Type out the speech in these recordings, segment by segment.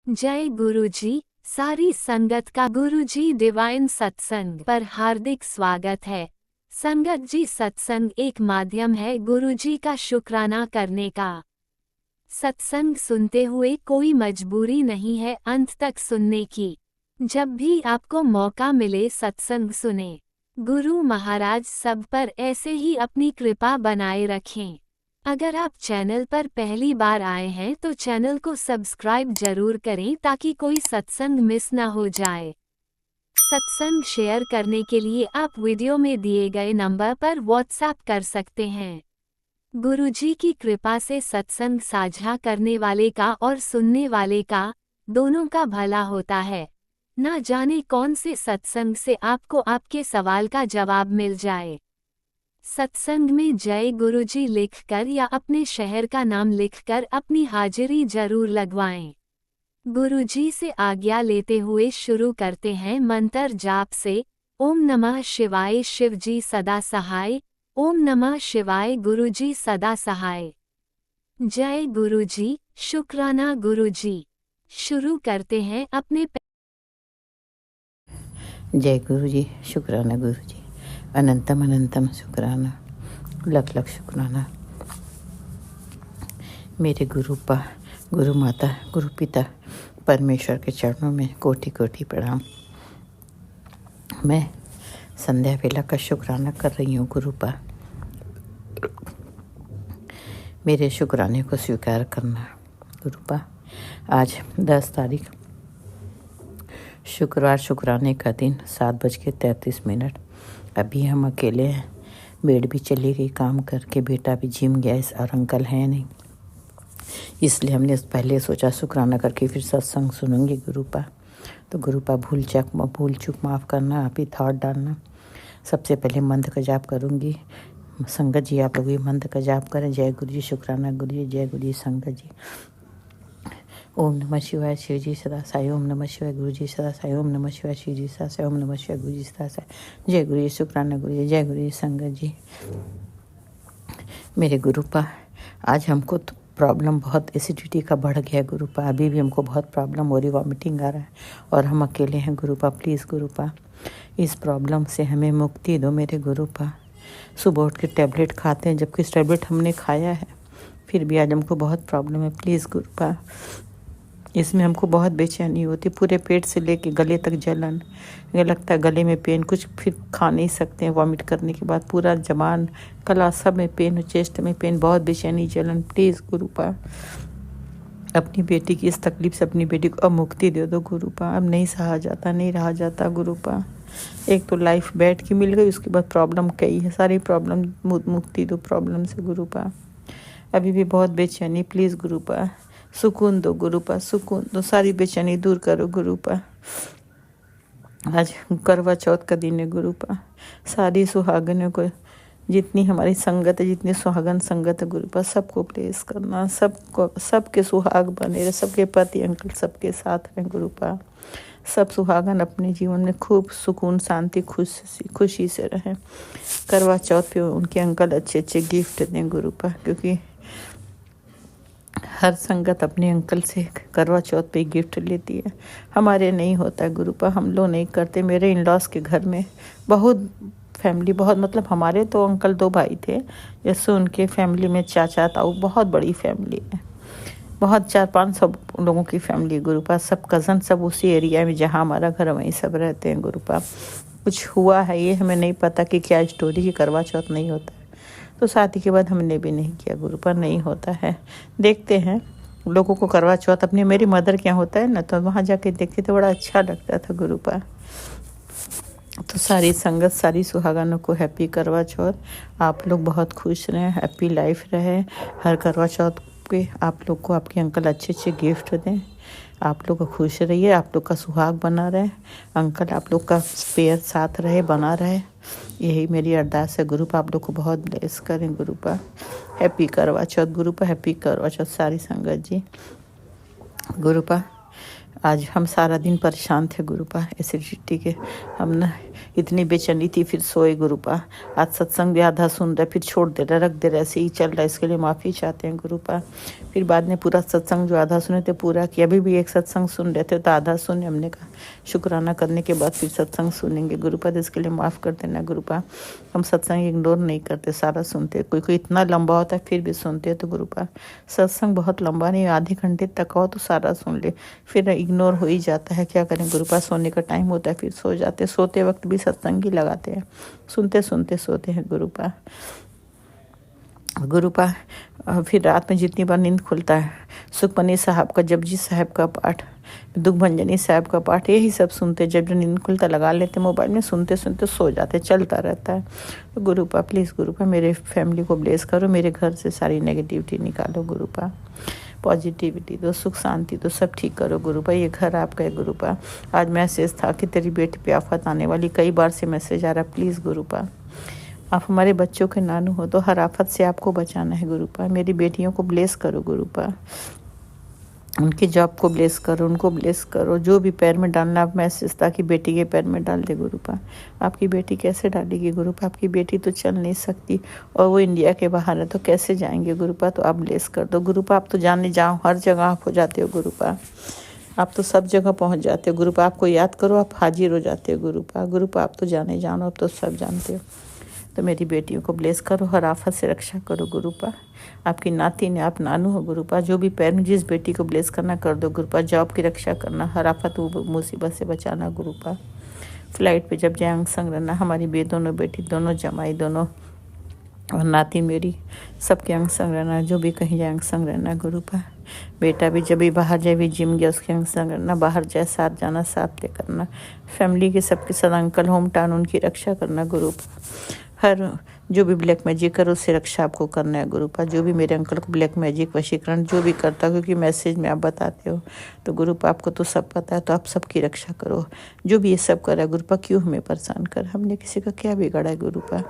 जय गुरुजी। सारी संगत का गुरुजी डिवाइन सत्संग पर हार्दिक स्वागत है। संगत जी, सत्संग एक माध्यम है गुरुजी का शुक्राना करने का। सत्संग सुनते हुए कोई मजबूरी नहीं है अंत तक सुनने की। जब भी आपको मौका मिले सत्संग सुने। गुरु महाराज सब पर ऐसे ही अपनी कृपा बनाए रखें। अगर आप चैनल पर पहली बार आए हैं तो चैनल को सब्सक्राइब जरूर करें ताकि कोई सत्संग मिस ना हो जाए। सत्संग शेयर करने के लिए आप वीडियो में दिए गए नंबर पर व्हाट्सएप कर सकते हैं। गुरुजी की कृपा से सत्संग साझा करने वाले का और सुनने वाले का दोनों का भला होता है। ना जाने कौन से सत्संग से आपको आपके सवाल का जवाब मिल जाए। सत्संग में जय गुरुजी लिखकर या अपने शहर का नाम लिखकर अपनी हाजिरी जरूर लगवाएं। गुरुजी से आज्ञा लेते हुए शुरू करते हैं मंत्र जाप से। ओम नमः शिवाय शिवजी सदा सहाय। ओम नमः शिवाय गुरुजी सदा सहाय। जय गुरुजी, शुक्राना गुरुजी। शुरू करते हैं अपने जय गुरु जी, शुक्राना गुरु जी, अनंतम अनंतम शुक्राना, लख लख शुक्राना। मेरे गुरु माता, गुरु पिता परमेश्वर के चरणों में कोटि कोटि प्रणाम। मैं संध्या वेला का शुक्राना कर रही हूँ गुरुपा। मेरे शुक्राने को स्वीकार करना गुरुपा। आज 10 तारीख शुक्रवार, शुक्राने का दिन 7:33। अभी हम अकेले हैं। मेड भी चली गई काम करके, बेटा भी जिम गया और अंकल है नहीं, इसलिए हमने पहले सोचा शुक्राना करके फिर सत्संग सुनूंगी गुरुपा। तो गुरुपा भूल चूक माफ़ करना, आप ही थॉट डालना। सबसे पहले मंत्र का जाप करूंगी। संगत जी आप लोग भी मंत्र का जाप करें। जय गुरु जी, शुक्राना गुरु जी, जय गुरु जी संगत जी। ओम नमः शिवाय शिव जी सदा साई। ओम नमः शिवाय गुरु जी सदा साई। ओम नमः शिवाय शिव जी सदा साई। ओम नमः शिवाय गुरु जी सदा साई। जय गुरु जी, शुक्राना गुरु जी, जय गुरु जी संगत जी। मेरे गुरुपा, आज हमको तो प्रॉब्लम बहुत एसिडिटी का बढ़ गया गुरुपा। अभी भी हमको बहुत प्रॉब्लम हो रही, वॉमिटिंग आ रहा है और हम अकेले हैं गुरुपा। प्लीज़ गुरुपा, इस प्रॉब्लम से हमें मुक्ति दो मेरे गुरुपा। सुबह उठ के टैबलेट खाते हैं, जबकि इस टैबलेट हमने खाया है, फिर भी आज हमको बहुत प्रॉब्लम है। प्लीज़ गुरुपा, इसमें हमको बहुत बेचैनी होती, पूरे पेट से लेके गले तक जलन, ये लगता है गले में पेन, कुछ फिर खा नहीं सकते हैं वॉमिट करने के बाद। पूरा जबान, गला सब में पेन, चेस्ट में पेन, बहुत बेचैनी, जलन। प्लीज़ गुरुपा, अपनी बेटी की इस तकलीफ से अपनी बेटी को अब मुक्ति दे दो गुरुपा। अब नहीं सहा जाता, नहीं रहा जाता गुरुपा। एक तो लाइफ बैठ की मिल गई, उसके बाद प्रॉब्लम कई है, सारी प्रॉब्लम मुक्ति दो प्रॉब्लम से गुरुपा। अभी भी बहुत बेचैनी, प्लीज़ गुरुपा सुकून दो गुरुपा, सुकून दो, सारी बेचैनी दूर करो गुरुपा। आज करवा चौथ का दिन है गुरुपा। सारी सुहागनों को, जितनी हमारी संगत है, जितनी सुहागन संगत है गुरुपा, सबको प्लेस करना, सबको, सबके सुहाग बने रहे, सबके पति अंकल सबके साथ रहें गुरुपा। सब सुहागन अपने जीवन में खूब सुकून, शांति, खुशी से रहें। करवा चौथ पे उनके अंकल अच्छे अच्छे गिफ्ट दें गुरुपा, क्योंकि हर संगत अपने अंकल से करवा चौथ पे गिफ्ट लेती है। हमारे नहीं होता है गुरुपा, हम लोग नहीं करते। मेरे इन लॉस के घर में बहुत फैमिली, बहुत मतलब हमारे तो अंकल 2 भाई थे, जैसे उनके फैमिली में चाचा ताऊ, बहुत बड़ी फैमिली है, बहुत 400-500 लोगों की फैमिली गुरुपा। सब कज़न सब उसी एरिया में जहाँ हमारा घर वहीं सब रहते हैं गुरुपा। कुछ हुआ है, ये हमें नहीं पता कि क्या स्टोरी की करवा चौथ नहीं होता है, तो शादी के बाद हमने भी नहीं किया गुरुपा। नहीं होता है, देखते हैं लोगों को करवा चौथ। अपने मेरी मदर के यहाँ होता है ना, तो वहाँ जाके देखते तो बड़ा अच्छा लगता था गुरुपा। तो सारी संगत, सारी सुहागनों को हैप्पी करवा चौथ। आप लोग बहुत खुश रहें, हैप्पी लाइफ रहे। हर करवा चौथ पे आप लोग को आपके अंकल अच्छे अच्छे गिफ्ट दें। आप लोग खुश रहिए, आप लोग का सुहाग बना रहे, अंकल आप लोग का पेयर साथ रहे, बना रहे। यही मेरी अरदास है गुरुपा। आप लोग को बहुत ब्लेस करें गुरुपा। हैप्पी करवा चौथ गुरुपा, हैप्पी करवा चौथ सारी संगत जी गुरुपा। आज हम सारा दिन परेशान थे गुरुपा एसिडिटी के। हम ना इतनी बेचैनी थी, फिर सोए गुरुपा। आज सत्संग भी आधा सुन रहे, फिर छोड़ दे रहे, रख दे रहे, ऐसे ही चल रहा है। इसके लिए माफ़ी चाहते हैं गुरुपा। फिर बाद में पूरा सत्संग जो आधा सुने थे पूरा किया। अभी भी एक सत्संग सुन रहे थे तो आधा सुने, हमने कहा शुक्राना करने के बाद फिर सत्संग सुनेंगे गुरुपा। तो इसके लिए माफ़ कर देना गुरुपा। हम सत्संग इग्नोर नहीं करते, सारा सुनते। कोई कोई इतना लंबा होता है फिर भी सुनते तो गुरुपा सत्संग बहुत लंबा नहीं, आधे घंटे तक हो तो सारा सुन ले, फिर इग्नोर हो ही जाता है। क्या करें गुरुपा, सोने का टाइम होता है फिर सो जाते। सोते वक्त भी सत्संग ही लगाते हैं, सुनते सुनते सोते हैं गुरुपा। गुरुपा फिर रात में जितनी बार नींद खुलता है, सुखमनी साहब का, जपजी साहब का पाठ, दुख भंजनी साहब का पाठ, यही सब सुनते। जब नींद खुलता लगा लेते मोबाइल में, सुनते सुनते सो जाते, चलता रहता है। तो गुरुपा प्लीज़ गुरुपा मेरे फैमिली को ब्लेस करो, मेरे घर से सारी नेगेटिविटी निकालो गुरुपा, पॉजिटिविटी दो, सुख शांति दो, सब ठीक करो गुरुपा। ये घर आपका है गुरुपा। आज मैसेज था कि तेरी बेटी पे आफत आने वाली, कई बार से मैसेज आ रहा। प्लीज़ गुरुपा आप हमारे बच्चों के नानू हो तो हर आफत से आपको बचाना है गुरुपा। मेरी बेटियों को ब्लेस करो गुरुपा, उनकी जॉब को ब्लेस करो, उनको ब्लेस करो। जो भी पैर में डालना आप मैसेज था कि बेटी के पैर में डाल दे गुरुपा। आपकी बेटी कैसे डालेगी गुरुपा, आपकी बेटी तो चल नहीं सकती और वो इंडिया के बाहर है तो कैसे जाएंगे गुरुपा। तो आप ब्लेस कर दो गुरुपा। आप तो जाने जाओ, हर जगह आप हो जाते हो गुरुपा, आप तो सब जगह पहुंच जाते हो गुरुपा। आपको याद करो आप हाजिर हो जाते हो गुरुपा। गुरुपा आप तो जाने जानो, आप तो सब जानते हो। तो मेरी बेटियों को ब्लेस करो, हर आफत से रक्षा करो गुरुपा। आपकी नाती ने, आप नानू हो गुरुपा। जो भी पैर में जिस बेटी को ब्लेस करना कर दो गुरुपा। जॉब की रक्षा करना, हर आफत मुसीबत से बचाना गुरुपा। फ्लाइट पे जब जाए अंग संग रहना, हमारी दोनों बेटी, दोनों जमाई, दोनों और नाती मेरी, सबके अंग संग रहना। जो भी कहीं जाए अंग संग रहना गुरुपा। बेटा भी जब भी बाहर जाए, भी जिम गया, उसके अंग संग रहना। बाहर जाए साथ जाना, साथ ले करना। फैमिली के सबके साथ अंकल होम टाउन, उनकी रक्षा करना गुरुपा। हर जो भी ब्लैक मैजिक करो उससे रक्षा आपको करना है गुरुपा। जो भी मेरे अंकल को ब्लैक मैजिक वशीकरण जो भी करता, क्योंकि मैसेज में आप बताते हो तो गुरुपा आपको तो सब पता है, तो आप सबकी रक्षा करो। जो भी ये सब कर रहा है गुरुपा, क्यों हमें परेशान कर, हमने किसी का क्या बिगाड़ा है गुरुपा।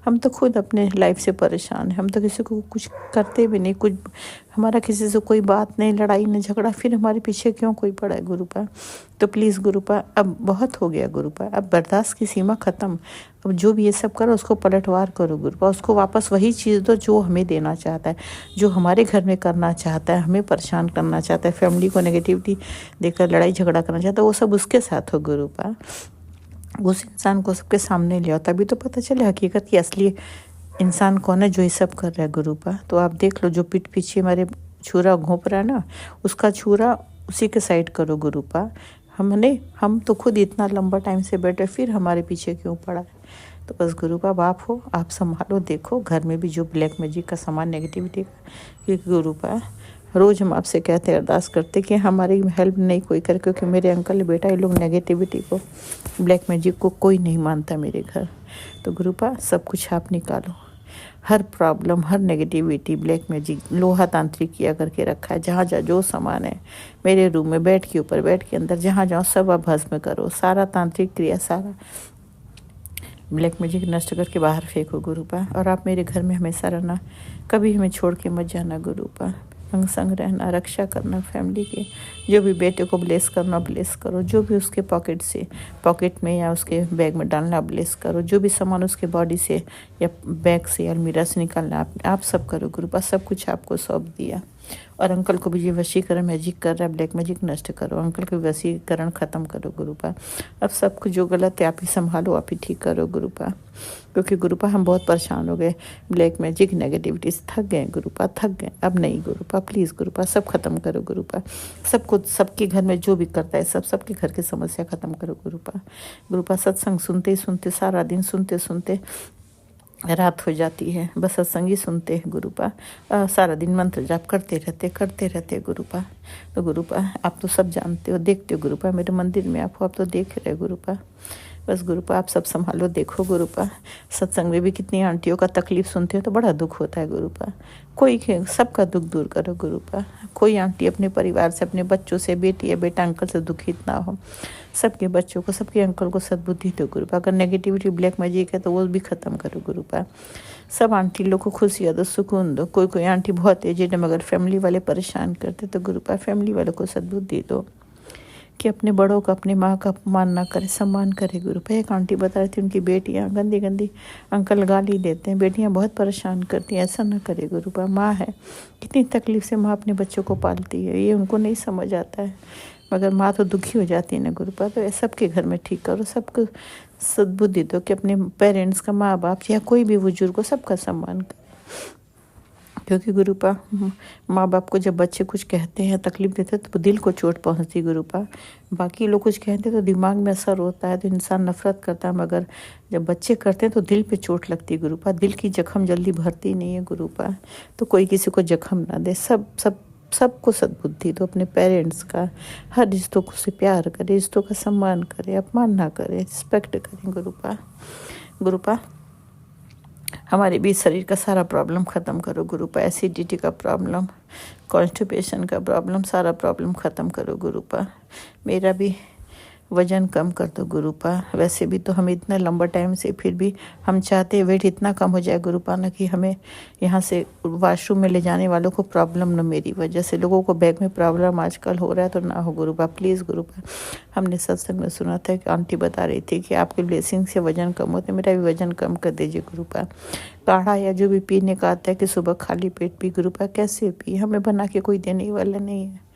हम तो खुद अपने लाइफ से परेशान हैं, हम तो किसी को कुछ करते भी नहीं, कुछ हमारा किसी से कोई बात नहीं, लड़ाई नहीं झगड़ा, फिर हमारे पीछे क्यों कोई पड़ा है गुरुपा। तो प्लीज़ गुरुपा अब बहुत हो गया गुरुपा, अब बर्दाश्त की सीमा ख़त्म। अब जो भी ये सब करो उसको पलटवार करो गुरुपा, उसको वापस वही चीज़ दो जो हमें देना चाहता है, जो हमारे घर में करना चाहता है, हमें परेशान करना चाहता है, फैमिली को नेगेटिविटी देकर लड़ाई झगड़ा करना चाहता है, वो सब उसके साथ हो गुरुपा। उस इंसान को सबके सामने ले आओ, तभी तो पता चले हकीकत की असली इंसान कौन है जो ये सब कर रहा है गुरुपा। तो आप देख लो, जो पीठ पीछे हमारे छुरा घोंप रहा है ना, उसका छुरा उसी के साइड करो गुरुपा। हम तो खुद इतना लंबा टाइम से बैठे, फिर हमारे पीछे क्यों पड़ा है। तो बस गुरुपा आप हो, आप संभालो, देखो घर में भी जो ब्लैक मैजिक का सामान नेगेटिविटी का, क्योंकि गुरुपा रोज़ हम आपसे कहते हैं, अरदास करते कि हमारी हेल्प नहीं कोई करे, क्योंकि मेरे अंकल बेटा ये लोग नेगेटिविटी को, ब्लैक मैजिक को कोई नहीं मानता मेरे घर। तो गुरुपा सब कुछ आप निकालो, हर प्रॉब्लम, हर नेगेटिविटी, ब्लैक मैजिक, लोहा तांत्रिक किया करके रखा है। जहाँ जहाँ जो सामान है मेरे रूम में, बेड के ऊपर, बेड के अंदर, जहाँ जहाँ सब आप भस्म करो, सारा तांत्रिक क्रिया, सारा ब्लैक मैजिक नष्ट करके बाहर फेंको गुरुपा। और आप मेरे घर में हमेशा रहना, कभी हमें छोड़ के मत जाना गुरुपा। अंग संग रहना, रक्षा करना फैमिली के। जो भी बेटे को ब्लेस करना ब्लेस करो, जो भी उसके पॉकेट में या उसके बैग में डालना ब्लेस करो, जो भी सामान उसके बॉडी से या बैग से या अलमीरा से निकालना आप सब करो गुरुपा। सब कुछ आपको सौंप दिया। और अंकल को भी ये वशीकरण मैजिक कर रहा है, ब्लैक मैजिक नष्ट करो, अंकल के वशीकरण ख़त्म करो गुरुपा। अब सब कुछ जो गलत है आप ही संभालो, आप ही ठीक करो गुरुपा, क्योंकि गुरुपा हम बहुत परेशान हो गए, ब्लैक मैजिक नेगेटिविटी से थक गए गुरुपा, थक गए। अब नहीं गुरुपा, प्लीज़ गुरुपा सब खत्म करो गुरुपा। सबको, सबके घर में जो भी करता है सबके घर की समस्या ख़त्म करो गुरुपा। गुरुपा सत्संग सुनते सुनते, सारा दिन सुनते सुनते रात हो जाती है, बस सत्संग ही सुनते हैं गुरुपा। सारा दिन मंत्र जाप करते रहते गुरुपा। तो गुरुपा आप तो सब जानते हो, देखते हो गुरुपा, मेरे मंदिर में आप हो, आप तो देख रहे गुरुपा। बस गुरुपा आप सब संभालो, देखो गुरुपा। सत्संग में भी कितनी आंटियों का तकलीफ सुनते हो तो बड़ा दुख होता है गुरुपा। कोई सबका दुख दूर करो गुरुपा। कोई आंटी अपने परिवार से, अपने बच्चों से, बेटी या बेटा अंकल से दुखित ना हो। सबके बच्चों को, सबके अंकल को सद्बुद्धि दो गुरुपा। अगर नेगेटिविटी ब्लैक मैजिक है तो वो भी ख़त्म करो गुरुपा। सब आंटी लोग को खुशियाँ दो, सुकून दो। कोई आंटी बहुत एजेड है मगर फैमिली वाले परेशान करते, तो गुरुपा फैमिली वालों को सद्बुद्धि दो। कि अपने बड़ों का, अपनी माँ का अपमान ना करे, सम्मान करे गुरुपा। एक आंटी बता रही थी उनकी बेटियाँ गंदी गंदी अंकल गाली देते हैं, बेटियाँ बहुत परेशान करती हैं, ऐसा ना करे गुरुपा। माँ है, कितनी तकलीफ से माँ अपने बच्चों को पालती है, ये उनको नहीं समझ आता है, मगर माँ तो दुखी हो जाती है ना गुरुपा। तो सबके घर में ठीक करो, सबको सद्बुद्धि दो कि अपने पेरेंट्स का, माँ बाप या कोई भी बुजुर्ग को सबका सम्मान करे। क्योंकि गुरुपा माँ बाप को जब बच्चे कुछ कहते हैं, तकलीफ देते हैं, तो दिल को चोट पहुंचती गुरुपा। बाकी लोग कुछ कहते हैं तो दिमाग में असर होता है, तो इंसान नफरत करता है, मगर जब बच्चे करते हैं तो दिल पे चोट लगती है गुरुपा। दिल की जख्म जल्दी भरती नहीं है गुरुपा, तो कोई किसी को जख्म ना दे। सबको सद्बुद्धि दो, अपने पेरेंट्स का, हर रिश्तों को से प्यार करे, रिश्तों का सम्मान करे, अपमान ना करे, रिस्पेक्ट करें गुरुपा। हमारे बीच शरीर का सारा प्रॉब्लम ख़त्म करो गुरुपा। एसिडिटी का प्रॉब्लम, कॉन्स्टिपेशन का प्रॉब्लम, सारा प्रॉब्लम ख़त्म करो गुरुपा। मेरा भी वज़न कम कर दो गुरुपा। वैसे भी तो हम इतना लंबा टाइम से, फिर भी हम चाहते हैं वेट इतना कम हो जाए गुरुपा ना कि हमें यहाँ से वॉशरूम में ले जाने वालों को प्रॉब्लम ना, मेरी वजह से लोगों को बैग में प्रॉब्लम आजकल हो रहा है, तो ना हो गुरुपा, प्लीज़ गुरुपा। हमने सत्संग में सुना था कि आंटी बता रही थी कि आपके ब्लेसिंग से वज़न कम होते, मेरा भी वज़न कम कर दीजिए गुरुपा। काढ़ा या जो भी पीने का आता है कि सुबह खाली पेट पी गुरुपा, कैसे पी, हमें बना के कोई देने वाला नहीं है।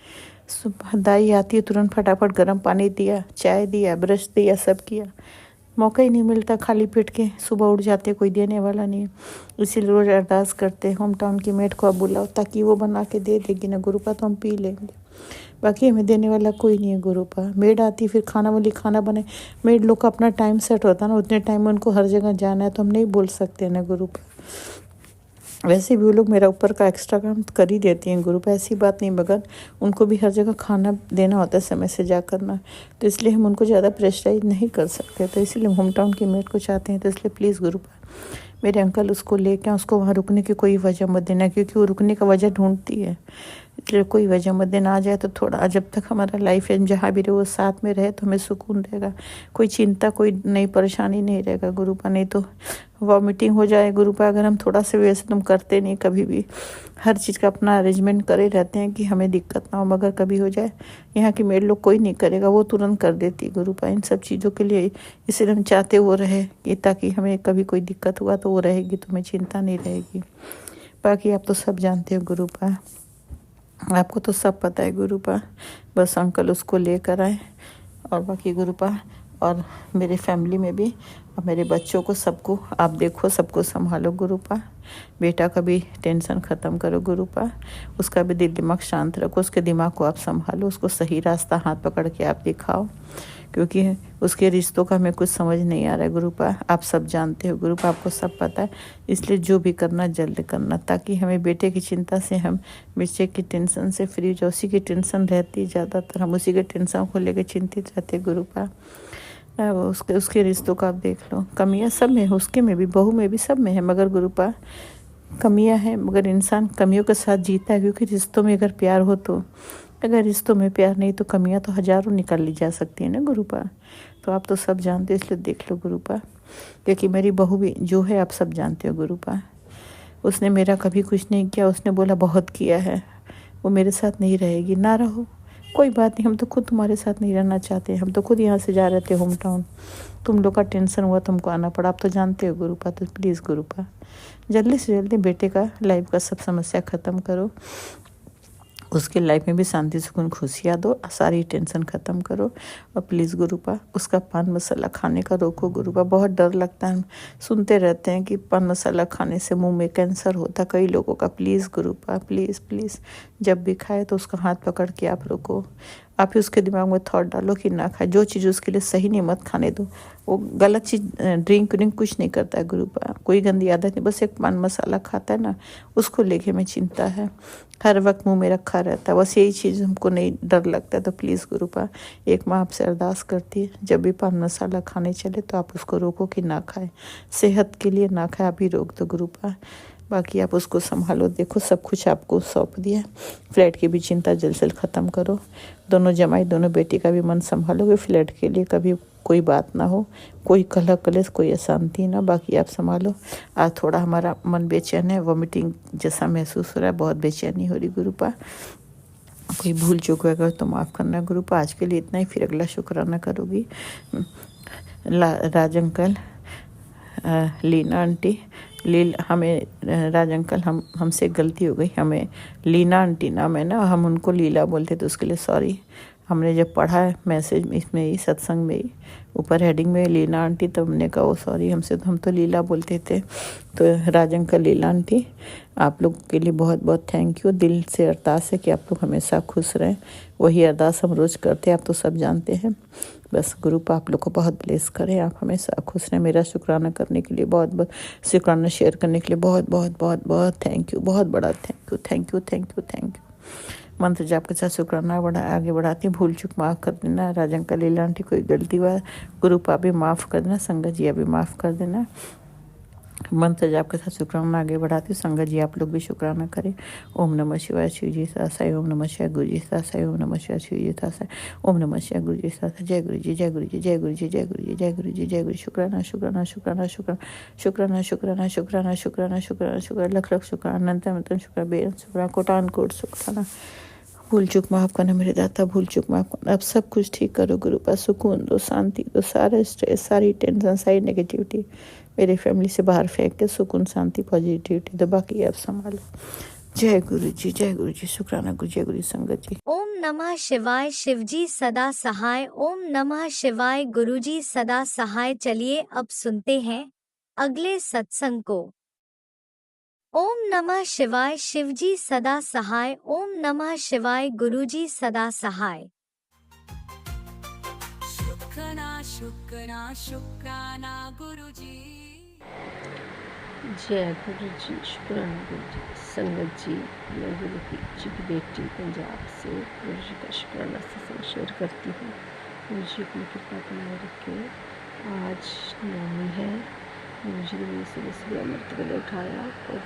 सुबह दाई आती है, तुरंत फटाफट गर्म पानी दिया, चाय दिया, ब्रश दिया, सब किया, मौका ही नहीं मिलता खाली पेट के। सुबह उठ जाते, कोई देने वाला नहीं है, इसीलिए रोज़ अरदास करते होम टाउन की मेड को आप बुलाओ, ताकि वो बना के दे देगी ना गुरुपा, तो हम पी लेंगे। बाकी हमें देने वाला कोई नहीं है गुरुपा। मेड आती फिर खाना वाली खाना बने, मेड लोग का अपना टाइम सेट होता है ना, उतने टाइम में उनको हर जगह जाना है, तो हम नहीं बोल सकते ना गुरुपा। वैसे भी वो लोग मेरा ऊपर का एक्स्ट्रा काम कर ही देती हैं गुरुपा, ऐसी बात नहीं, मगर उनको भी हर जगह खाना देना होता है समय से जा करना, तो इसलिए हम उनको ज़्यादा प्रेशराइज नहीं कर सकते, तो इसलिए होम टाउन की मेड को चाहते हैं। तो इसलिए प्लीज़ गुरुपा मेरे अंकल उसको लेके, उसको वहाँ रुकने की कोई वजह मत देना, क्योंकि वो रुकने का वजह ढूंढती है, इसलिए कोई वजह मत देना। आ जाए तो थोड़ा, जब तक हमारा लाइफ है, जहाँ भी रहे वो साथ में रहे, तो हमें सुकून रहेगा, कोई चिंता, कोई नई परेशानी नहीं रहेगा गुरुपा। नहीं तो वॉमिटिंग हो जाए गुरुपा, अगर हम थोड़ा से, वैसे तुम करते नहीं कभी भी, हर चीज़ का अपना अरेंजमेंट करे रहते हैं कि हमें दिक्कत ना हो, मगर कभी हो जाए, यहाँ की मेड लोग कोई नहीं करेगा, वो तुरंत कर देती गुरुपा इन सब चीज़ों के लिए। इसलिए हम चाहते वो रहे, कि ताकि हमें कभी कोई दिक्कत हुआ तो वो रहेगी, तो हमें चिंता नहीं रहेगी। बाकी आप तो सब जानते हो गुरुपा, आपको तो सब पता है गुरुपा, बस अंकल उसको लेकर आए, और बाकी गुरुपा, और मेरे फैमिली में भी, और मेरे बच्चों को, सबको आप देखो, सबको संभालो गुरुपा। बेटा का भी टेंशन ख़त्म करो गुरुपा, उसका भी दिल दिमाग शांत रखो, उसके दिमाग को आप संभालो, उसको सही रास्ता हाथ पकड़ के आप दिखाओ, क्योंकि उसके रिश्तों का हमें कुछ समझ नहीं आ रहा है गुरुपा। आप सब जानते हो गुरुपा, आपको सब पता है, इसलिए जो भी करना जल्द करना, ताकि हमें बेटे की चिंता से, हम बच्चे की टेंशन से फ्री, जो उसी की टेंशन रहती ज़्यादातर, हम उसी के टेंशन को लेकर चिंतित रहते गुरुपा। उसके रिश्तों का आप देख लो, कमियां सब में है, उसके में भी, बहू में भी, सब में है, मगर गुरुपा कमियां हैं, मगर इंसान कमियों के साथ जीता है, क्योंकि रिश्तों में अगर प्यार हो तो, अगर रिश्तों में प्यार नहीं तो कमियां तो हज़ारों निकाल ली जा सकती है ना गुरुपा। तो आप तो सब जानते हो, इसलिए देख लो गुरुपा, क्योंकि मेरी बहू भी जो है आप सब जानते हो गुरुपा, उसने मेरा कभी कुछ नहीं किया, उसने बोला बहुत किया है, वो मेरे साथ नहीं रहेगी, ना रहो, कोई बात नहीं, हम तो खुद तुम्हारे साथ नहीं रहना चाहते, हम तो खुद यहाँ से जा रहे थे होम टाउन, तुम लोग का टेंशन हुआ, तुमको आना पड़ा, आप तो जानते हो गुरुपा। तो प्लीज़ गुरुपा जल्दी से जल्दी बेटे का लाइफ का सब समस्या ख़त्म करो, उसके लाइफ में भी शांति सुकून खुशियाँ दो, सारी टेंशन ख़त्म करो, और प्लीज़ गुरुपा उसका पान मसाला खाने का रोको गुरुपा। बहुत डर लगता है, हम सुनते रहते हैं कि पान मसाला खाने से मुंह में कैंसर होता कई लोगों का। प्लीज़ गुरुपा, प्लीज़ प्लीज़, जब भी खाए तो उसका हाथ पकड़ के आप रोको, आप ही उसके दिमाग में थॉट डालो कि ना खाए, जो चीज़ उसके लिए सही नहीं मत खाने दो, वो गलत चीज़, ड्रिंक कुछ नहीं करता है गुरुपा, कोई गंदी आदत नहीं, बस एक पान मसाला खाता है ना, उसको लेके हमें चिंता है, हर वक्त मुंह में रखा रहता है, बस यही चीज़ हमको नहीं डर लगता है। तो प्लीज़ गुरुपा एक माँ आपसे अरदास करती है, जब भी पान मसाला खाने चले तो आप उसको रोको कि ना खाए, सेहत के लिए ना खाए, आप ही रोक दो गुरुपा। बाकी आप उसको संभालो, देखो सब कुछ आपको सौंप दिया, फ्लैट की भी चिंता जल्द से जल्द ख़त्म करो, दोनों जमाई दोनों बेटी का भी मन संभालोगे, फ्लैट के लिए कभी कोई बात ना हो, कोई कलह कलेश, कोई अशांति ना, बाकी आप संभालो। आज थोड़ा हमारा मन बेचैन है, वॉमिटिंग जैसा महसूस हो रहा है, बहुत बेचैनी हो रही गुरुपा, कोई भूल चूक अगर तो माफ़ करना गुरुपा। आज के लिए इतना ही, फिर अगला शुक्राना करोगी। राज अंकल, लीना आंटी, राज अंकल, हमसे गलती हो गई, हमें लीना आंटी नाम है ना, हम उनको लीला बोलते, तो उसके लिए सॉरी। हमने जब पढ़ा है मैसेज इसमें ही, सत्संग में ही, ऊपर हेडिंग में लीना आंटी, तो हमने कहा वो सॉरी, हमसे तो हम तो लीला बोलते थे। तो राज अंकल, लीला आंटी, आप लोग के लिए बहुत बहुत थैंक यू। दिल से अरदास है कि आप लोग हमेशा खुश रहें। वही अरदास हम रोज़ करते हैं, आप तो सब जानते हैं। बस गुरुपा आप लोग को बहुत ब्लेस करें, आप हमेशा खुश रहें। मेरा शुक्राना करने के लिए बहुत बहुत, शुक्राना शेयर करने के लिए बहुत बहुत बहुत बहुत थैंक यू, बहुत बड़ा thank you, thank you, thank you, thank you. मंत्र जाप के साथ शुक्राना आगे बढ़ाती, भूल चूक माफ़ कर देना। राजन का लीला आंटी कोई गलती हुआ, गुरुपा भी माफ़ कर देना, संगत जी भी माफ़ कर देना। मंत्र जाप के साथ शुक्राना आगे बढ़ाती, संगत जी आप लोग भी शुक्राना करें। ओम नमः शिवाय, शिव जी सासाई, ओम नमः शिवाय, गुरु जी सासाई, ओम नमः शिवाय, शिव जी सासाई, ओम नमः शिवाय, गुरु जी सासाई। जय गुरु जी, जय गुरु जी, जय गुरु जी, जय गुरु जी, जय गुरु जी, जय गुरु। शुक्राना शुक्राना शुक्राना शुक्राना शुक्राना शुक्राना शुक्राना शुक्राना शुक्राना शुक्राना, लख लख शुक्राना, अनंत शुक्राना, बेअंत शुक्राना, कोटान कोट शुक्राना। भूल चूक माफ़ करना मेरे दाता, भूल चूक माफ़ करना। अब सब कुछ ठीक करो गुरुपा, सुकून दो, शांति दो, सारा स्ट्रेस, सारी टेंशन, सारी नेगेटिविटी मेरी फैमिली से बाहर फेंक के सुकून, शांति, पॉजिटिविटी दो, बाकी आप संभालो। जय गुरु जी, जय गुरु जी, शुक्राना गुरु, जय गुरु जी, संगत जी। ओम नमः शिवाय, शिवजी सदा सहाय। ओम नमः शिवाय, गुरुजी सदा सहाय। चलिए अब सुनते हैं अगले सत्संग को। ओम नमः शिवाय, शिवजी सदा सहाय। ओम नमः शिवाय, गुरुजी सदा सहाय। शुक्राना गुरुजी। जय गुरु जी, शुक्राना गुरु जी, संगत जी। मैं गुरु जी की बेटी पंजाब से गुरु जी का शुक्राना सत्संग शेयर करती हूँ। गुरु जी अपनी कृपा बनाए रखे। आज नवमी है। गुरु जी ने मुझे सुबह सुबह अमृत वेले उठाया और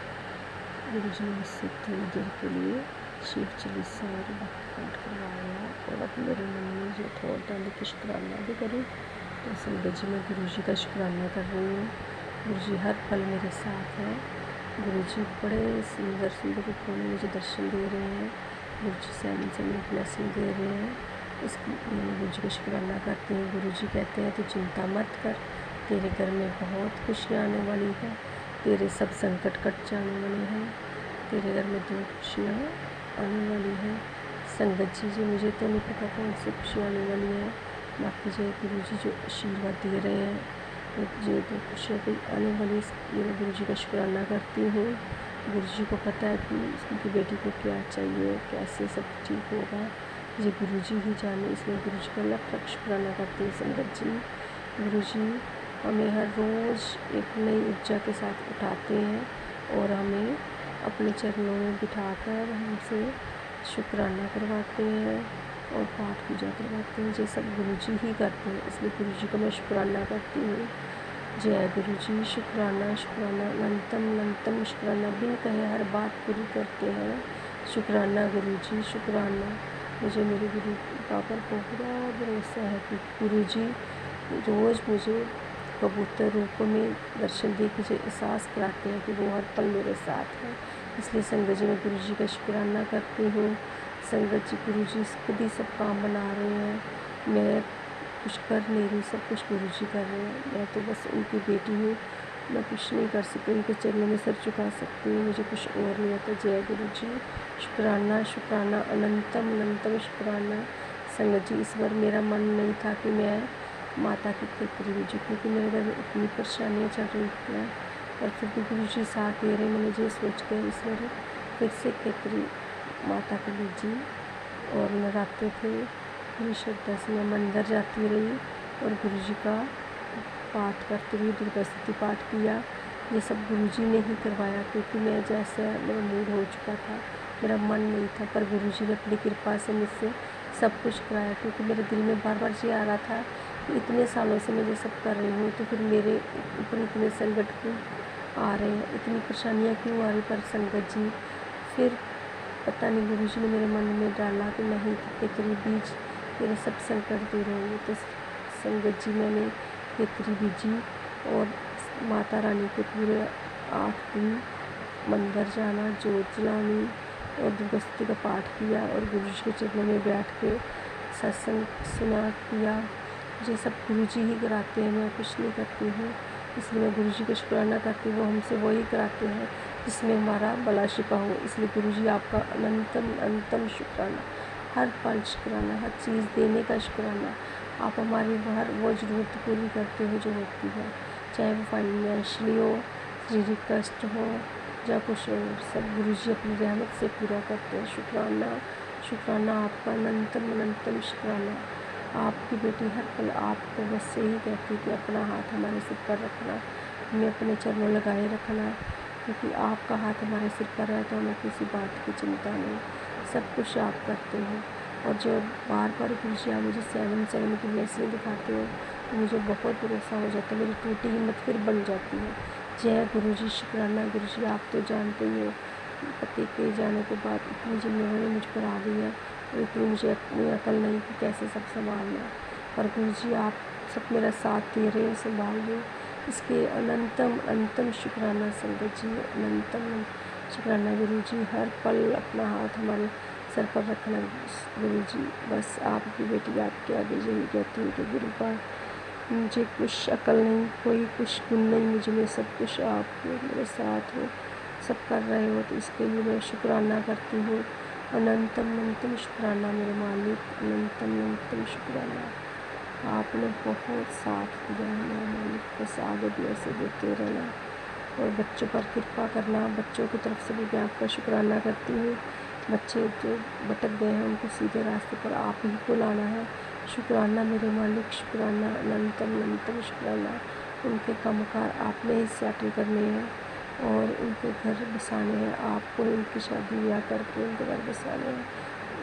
गुरु जी ने मुझसे थोड़ी देर के लिए शिव चालीसा और भक्ति पाठ करवाया, और अब मेरे मन में जो थॉट डाले कि शुक्राना भी करूँ, तो संगत जी मैं गुरु जी का शुक्राना कर रही हूँ। गुरु जी हर पल मेरे साथ हैं। गुरु जी बड़े सुंदर सुंदर रूपों में मुझे दर्शन दे रहे हैं। गुरु जी से मुझे ब्लेसिंग दे रहे हैं। इसके लिए मैं गुरु जी का शुक्राना करती हूँ। गुरु जी कहते हैं तो चिंता मत कर, तेरे घर में बहुत खुशियाँ आने वाली है, तेरे सब संकट कट जाने वाले हैं, तेरे घर में दो खुशियाँ आने वाली हैं। संगत जी मुझे तो नहीं पता कौन सी खुशियाँ आने वाली हैं, बाकी जो गुरु जी जो आशीर्वाद दे रहे हैं, जो तो खुशियाँ कोई आने वाली, इसलिए मैं गुरु जी का शुक्राना करती हूँ। गुरु जी को पता है कि उनकी बेटी को क्या चाहिए, कैसे सब ठीक होगा, ये गुरु जी ही जाने, इसलिए गुरु जी का लख लख शुक्राना करती हूँ। संगत जी, गुरु जी हमें हर रोज़ एक नई ऊर्जा के साथ उठाते हैं और हमें अपने चरणों में बिठाकर हमसे शुक्राना करवाते हैं और पाठ पूजा करवाते हैं। ये सब गुरु जी ही करते हैं, इसलिए गुरु जी को मैं शुक्राना करती हूँ। जय गुरु जी, शुक्राना शुक्राना, अनंतम अनंतम शुक्राना, बिन कहे हर बात पूरी करते हैं। शुक्राना गुरु जी, शुक्राना। मुझे मेरे गुरु पापा को पूरा भरोसा है कि गुरु जी रोज़ मुझे कबूतर रूप में दर्शन दे के मुझे एहसास कराते हैं कि वो हर पल मेरे साथ हैं। इसलिए संगत जी मैं गुरु जी का शुक्राना करती हूँ। संगत जी, गुरु जी खुद ही सब काम बना रहे हैं, मैं कुछ कर नहीं रही, सब कुछ गुरु जी कर रहे हैं। मैं तो बस उनकी बेटी हूँ, मैं कुछ नहीं कर सकती, उनके चरणों में सर झुका सकती हूँ, मुझे कुछ और नहीं आता। जय गुरु जी, शुक्राना शुक्राना, अनंतम अनंतम शुक्राना। संगत जी, इस बार मेरा मन नहीं था कि मैं माता की खेतरी हुई, क्योंकि मेरे घर में इतनी परेशानियाँ चल रही थी, और फिर भी गुरु जी साथ दे रहे। मैंने ये सोच कर इस बार फिर से खेतरी माता को लीजी, और नवरात्रे थे, पूरी श्रद्धा से मैं मंदिर जाती रही और गुरु जी का पाठ करती रही, दुर्गा स्तुति पाठ किया। ये सब गुरु जी ने ही करवाया, क्योंकि मैं जैसे मेरा मूड हो चुका था, मेरा मन नहीं था, पर गुरु जी ने अपनी कृपा से मुझसे सब कुछ कराया। क्योंकि मेरे दिल में बार बार ये आ रहा था कि इतने सालों से मैं ये सब कर रही हूँ, तो फिर मेरे ऊपर इतने संकट क्यों आ रहे हैं, इतनी परेशानियाँ क्यों आ रही। पर संगत जी, फिर पता नहीं गुरु जी ने मेरे मन में डाला कि नहीं, खेतरी बीज मेरे सब संकट दूर होंगे। तो संगत जी, मैंने खेतरी बीजी और माता रानी के पूरे 8 दिन मंदिर जाना, जोत जलानी, और दुर्गा स्तुति का पाठ किया और गुरु जी के चरणों में बैठ के सत्संग सुना किया। ये सब गुरु जी ही कराते हैं, मैं कुछ नहीं करती हूँ। इसलिए मैं गुरु जी का शुक्राना करती हूँ, हमसे वही कराते हैं जिसमें हमारा भला छिपा हो। इसलिए गुरु जी आपका अनंतम अनंतम शुक्राना, हर पल शुक्राना, हर चीज़ देने का शुक्राना। आप हमारी हर वो ज़रूरत पूरी करते हो जो होती है, चाहे वो फाइनेंशियली हो, शारीरिक कष्ट हो या कुछ हो, सब गुरु जी अपनी रहमत से पूरा करते हैं। शुक्राना शुक्राना आपका अनंतम अनंतम शुक्राना। आपकी बेटी हर पल आपको बस यही कहती कि अपना हाथ हमारे सिर पर रखना, हमें अपने चरणों लगाए रखना, क्योंकि आपका हाथ हमारे सिर पर है तो हमें किसी बात की चिंता नहीं, सब कुछ आप करते हो। और जो बार बार गुरु जी आप मुझे 7 की ब्लेसिंग दिखाते हो तो मुझे बहुत भरोसा हो जाता है, मेरी टूटी हिम्मत फिर बन जाती है। जय गुरु जी, शुक्राना गुरु जी। आप तो जानते ही हो पति के जाने के बाद इतनी जिम्मेवारी मुझ पर आ गई है और इतनी मुझे अपनी अकल नहीं कि कैसे सब संभालना है, पर गुरु जी आप सब मेरा साथ दे रहे हो, संभाल रहे हो, इसके अनंतम अनंतम शुक्राना संगत जी, अनंतम शुक्राना गुरु जी। हर पल अपना हाथ हमारे सर पर रखना गुरु जी। बस आपकी बेटी आपके आगे यही कहती हूँ कि गुरु का मुझे कुछ अकल नहीं, कोई कुछ गुण नहीं मुझ में, सब कुछ आप मेरे साथ हो, सब कर रहे हो, तो इसके लिए मैं शुक्राना करती हूँ। अनंतम अनंतम शुक्राना मेरे मालिक, अनंतम अनंतम शुक्राना। आपने बहुत साथ दिया है मेरे मालिक, बस आगे भी ऐसे देते रहना और बच्चों पर कृपा करना। बच्चों की तरफ से भी मैं आपका शुक्राना करती हूँ। बच्चे जो भटक गए हैं उनको सीधे रास्ते पर आप ही को लाना है। शुक्राना मेरे मालिक, शुक्राना, अनंतम अनंतम शुक्राना। उनके कामकाज आपने ही सेटल करने हैं और उनके घर बसाने हैं, आपको उनकी शादी ब्याह करके उनके घर बसाने हैं।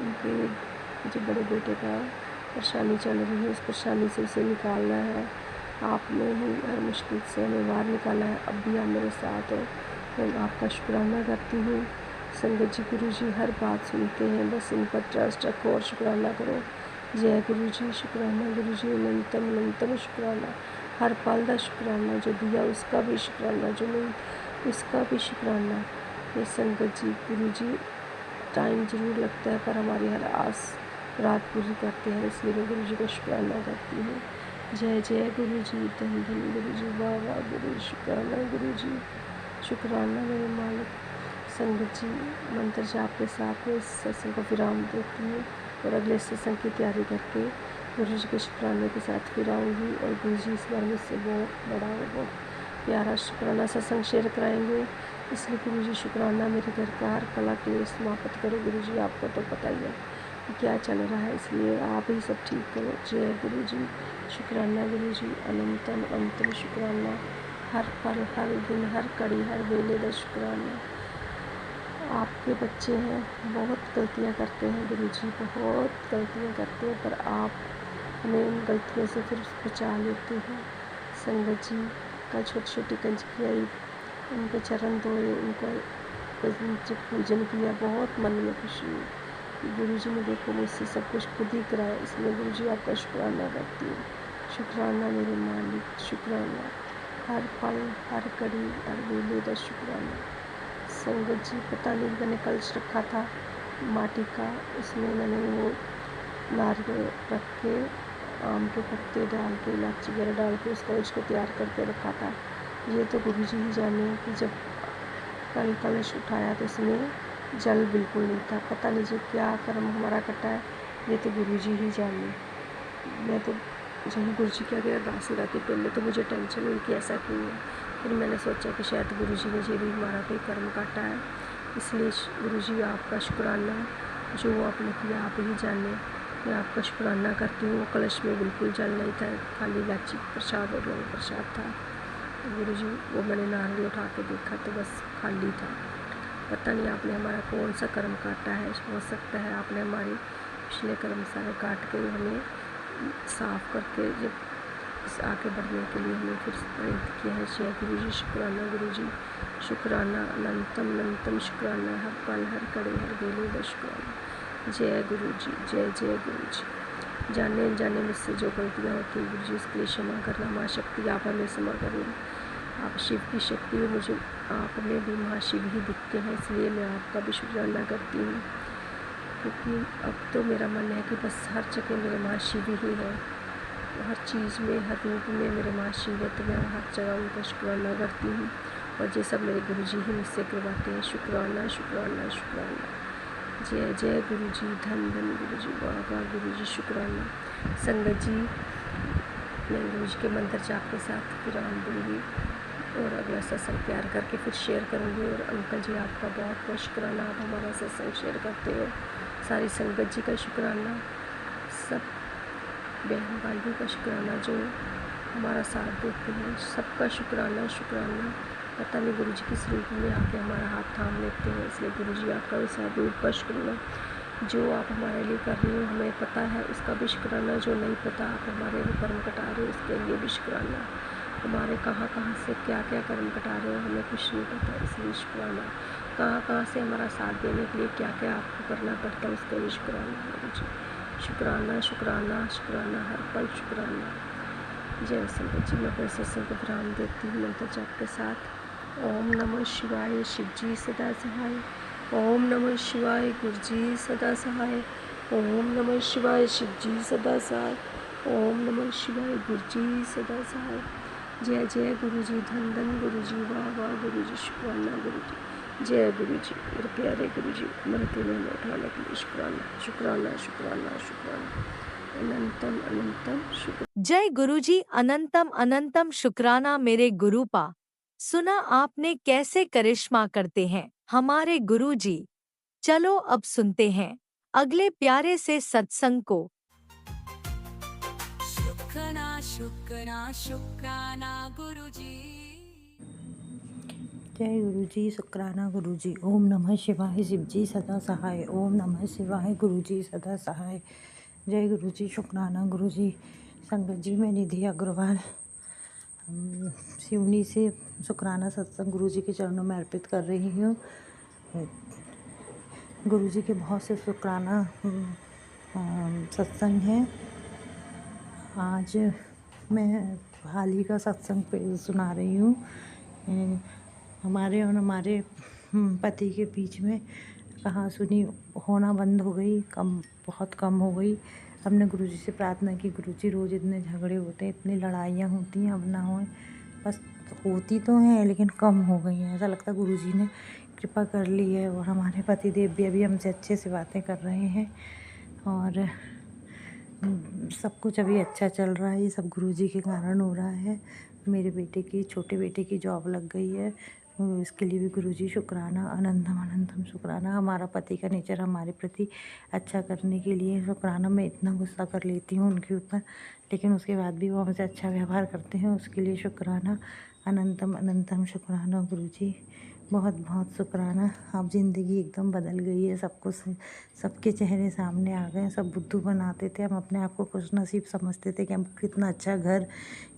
उनके जो बड़े बेटे का परेशानी चल रही है उस परेशानी से उसे निकालना है, आपने ही हर मुश्किल से हमें बाहर निकाला है। अब भी आप मेरे साथ हो, मैं आपका शुक्राना करती हूँ। संगत जी गुरु जी हर बात सुनते हैं, बस इन पर ट्रस्ट रखो और शुक्राना करो। जय गुरु जी, शुक्राना गुरु जी, अनंतम अनंतम शुक्राना। हर पल का शुक्राना, जो दिया उसका भी शुक्राना, जो नहीं उसका भी शुक्राना। ये संगत जी गुरु जी टाइम ज़रूर लगता है पर हमारी हर आस रात पूरी करते हैं, इसलिए मैं गुरु जी को शुक्राना करती हूँ। जय जय गुरु जी, धन धन गुरु जी, वाह वाह गुरु, शुक्राना गुरु जी, शुक्राना मेरे मालिक। संगत जी मंत्र जाप के साथ में इस सत्संग को विराम देती हूँ और अगले सत्संग की तैयारी करके गुरु जी के शुक्राने के साथ फिर आऊँगी और गुरु जी इस बार मुझसे बहुत बड़ा और बहुत प्यारा शुक्राना सत्संग शेयर कराएंगे। इसलिए गुरु जी शुक्राना मेरे घर का हर कला के समाप्त करो। गुरु जी आपको तो पता ही है कि क्या चल रहा है, इसलिए आप ही सब ठीक करो। जय गुरु जी, शुक्राना गुरु जी, अनंतम अनंतम शुक्राना। हर पल हर दिन हर कड़ी हर वेले का शुक्राना। आपके बच्चे हैं, बहुत गलतियां करते हैं गुरु जी, बहुत गलतियां करते हैं, पर आप हमें उन गलतियों से फिर बचा लेते हैं। संगत जी का छोटी छोटी कंजकी आई, उनके चरण धोए, उनका पूजन किया, बहुत मन में खुशी हुई। गुरु जी ने देखो मुझसे सब कुछ खुद ही कराया, इसलिए गुरु जी आपका शुक्राना करती हूँ। शुक्राना मेरे मालिक, शुक्राना हर पल हर कड़ी हर वेले का शुक्राना। संगत जी पता नहीं मैंने कलश रखा था माटी का, उसमें मैंने वो नारियल रख के आम के पत्ते डाल के इलायची वगैरह डाल के उस कलश को तैयार करके रखा था। ये तो गुरु जी ही जाने कि जब कल कलश उठाया तो इसमें जल बिल्कुल नहीं था। पता नहीं जो क्या कर्म हमारा कटा है, ये तो गुरु जी ही जाने। मैं तो जब गुरु जी के आगे अरदास लगाती पहले तो मुझे टेंशन हुई कि ऐसा क्यों है, फिर मैंने सोचा कि शायद गुरु जी ने ये भी हमारा कोई कर्म काटा है, इसलिए गुरु जी आपका शुक्राना, जो आपने किया आप ही जाने। मैं आपका शुक्राना करती हूँ। कलश में बिल्कुल जल नहीं था, खाली इलायची प्रसाद और रंग प्रसाद था। गुरु जी वो मैंने नारियल उठा के देखा तो बस खाली था। पता नहीं आपने हमारा कौन सा कर्म काटा है, हो सकता है आपने हमारे पिछले कर्म सारे काट के हमें साफ करके जब आगे बढ़ने के लिए हमें फिर प्रेरित किया है। जय गुरु जी, शुक्राना गुरु जी, शुक्राना अनंतम अनंतम शुक्राना। हर पल हर कड़े हर वेले का शुक्राना। जय गुरु जी, जय जय गुरु जी। जाने अनजाने मुझसे जो गलतियाँ होती हैं गुरु जी उसके लिए क्षमा करना। माँ शक्ति आप हमें क्षमा करें, आप शिव की शक्ति हो, मुझे आप में भी महाशिव ही दिखते हैं, इसलिए मैं आपका भी शुक्राना करती हूँ, क्योंकि अब तो मेरा मन है कि बस हर जगह मेरे महाशिव ही है, हर चीज़ में, हर रूप में मेरे महाशिव है, तो मैं हर जगह उनका शुक्राना करती हूँ। और ये सब मेरे गुरुजी ही मुझसे करवाते हैं। शुक्राना शुक्राना शुक्राना। जय जय गुरुजी, धन धन गुरुजी, वाह वाह गुरुजी, शुक्राना। संगत जी, मैं गुरुजी के मंत्र जाप के साथ विराम दूँगी और अगला सत्संग तैयार करके फिर शेयर करूँगी। और अंकल जी, आपका बहुत बहुत शुक्राना, आप हमारा सत्संग शेयर करते हो। सारी संगत जी का शुक्राना, सब बहन भाइयों का शुक्राना जो हमारा साथ देते हैं, सबका शुक्राना शुक्राना। पता नहीं गुरुजी किस रूप में आके हमारा हाथ थाम लेते हैं, इसलिए गुरुजी आपका भी साथ रूप का शुक्राना। जो आप हमारे लिए कर रहे हो हमें पता है, उसका भी शुक्राना। जो नहीं पता आप हमारे लिए कर्म कटा रहे हो, उसके लिए भी शुक्राना। हमारे कहाँ कहाँ से क्या क्या कर्म कटा रहे हो हमें कुछ नहीं पता, इसलिए शुक्राना। कहाँ कहाँ से हमारा साथ देने के लिए क्या क्या आपको करना पड़ता है, उसका भी शुक्राना गुरुजी। शुक्राना शुक्राना शुक्राना, हर पल शुक्राना। जय संगत जी, मैं अपने सत्संग को विराम देती हूँ मंत्र जाप के साथ। ओम नमः शिवाय, शिव जी सदा सहाय। ओम नमः शिवाय, गुरु जी सदा सहाय। ओम नमः शिवाय, शिव जी सदा सहाय। ओम नमः शिवाय, गुरु जी सदा सहाय। जय जय गुरु जी, धन धन गुरु जी, वाह वाह गुरु जी, शुक्राना गुरु जी। जय गुरु जी, मेरे प्यारे गुरु जी, मरते में उठाने के लिए शुक्राना शुक्राना शुक्राना शुक्राना। अनंतम अनंतम शुक्र। जय गुरुजी, अनंतम अनंतम शुक्राना मेरे गुरुपा। सुना आपने कैसे करिश्मा करते हैं हमारे गुरुजी। चलो अब सुनते हैं अगले प्यारे से सत्संग को। शुक्राना शुक्राना शुक्राना गुरुजी। जय गुरुजी, शुक्राना गुरुजी। ओम नमः शिवाय, शिव जी सदा सहाय। ओम नमः शिवाय, गुरुजी सदा सहाय। जय गुरुजी, शुक्राना गुरुजी। संगत जी, मैं निधि अग्रवाल सिवनी से शुक्राना सत्संग गुरुजी के चरणों में अर्पित कर रही हूँ। गुरुजी के बहुत से शुक्राना सत्संग हैं। आज मैं हाल ही का सत्संग पे सुना रही हूँ। हमारे और हमारे पति के बीच में कहाँ सुनी होना बंद हो गई, बहुत कम हो गई। हमने गुरुजी से प्रार्थना की, गुरुजी रोज़ इतने झगड़े होते हैं, इतनी लड़ाइयाँ होती हैं, अब ना होए। बस होती तो हैं लेकिन कम हो गई हैं। ऐसा लगता है गुरुजी ने कृपा कर ली है। और हमारे पति देव भी अभी हमसे अच्छे से बातें कर रहे हैं और सब कुछ अभी अच्छा चल रहा है। ये सब गुरुजी के कारण हो रहा है। मेरे छोटे बेटे की जॉब लग गई है, इसके लिए भी गुरुजी शुक्राना, अनंतम अनंतम शुक्राना। हमारा पति का नेचर हमारे प्रति अच्छा करने के लिए शुक्राना। मैं इतना गुस्सा कर लेती हूँ उनके ऊपर, लेकिन उसके बाद भी वो हमसे अच्छा व्यवहार करते हैं, उसके लिए शुक्राना, अनंतम अनंतम शुक्राना गुरुजी। बहुत बहुत शुक्राना। अब ज़िंदगी एकदम बदल गई है, सब कुछ सबके चेहरे सामने आ गए। सब बुद्धू बनाते थे, हम अपने आप को खुशनसीब समझते थे कि हमको कितना अच्छा घर,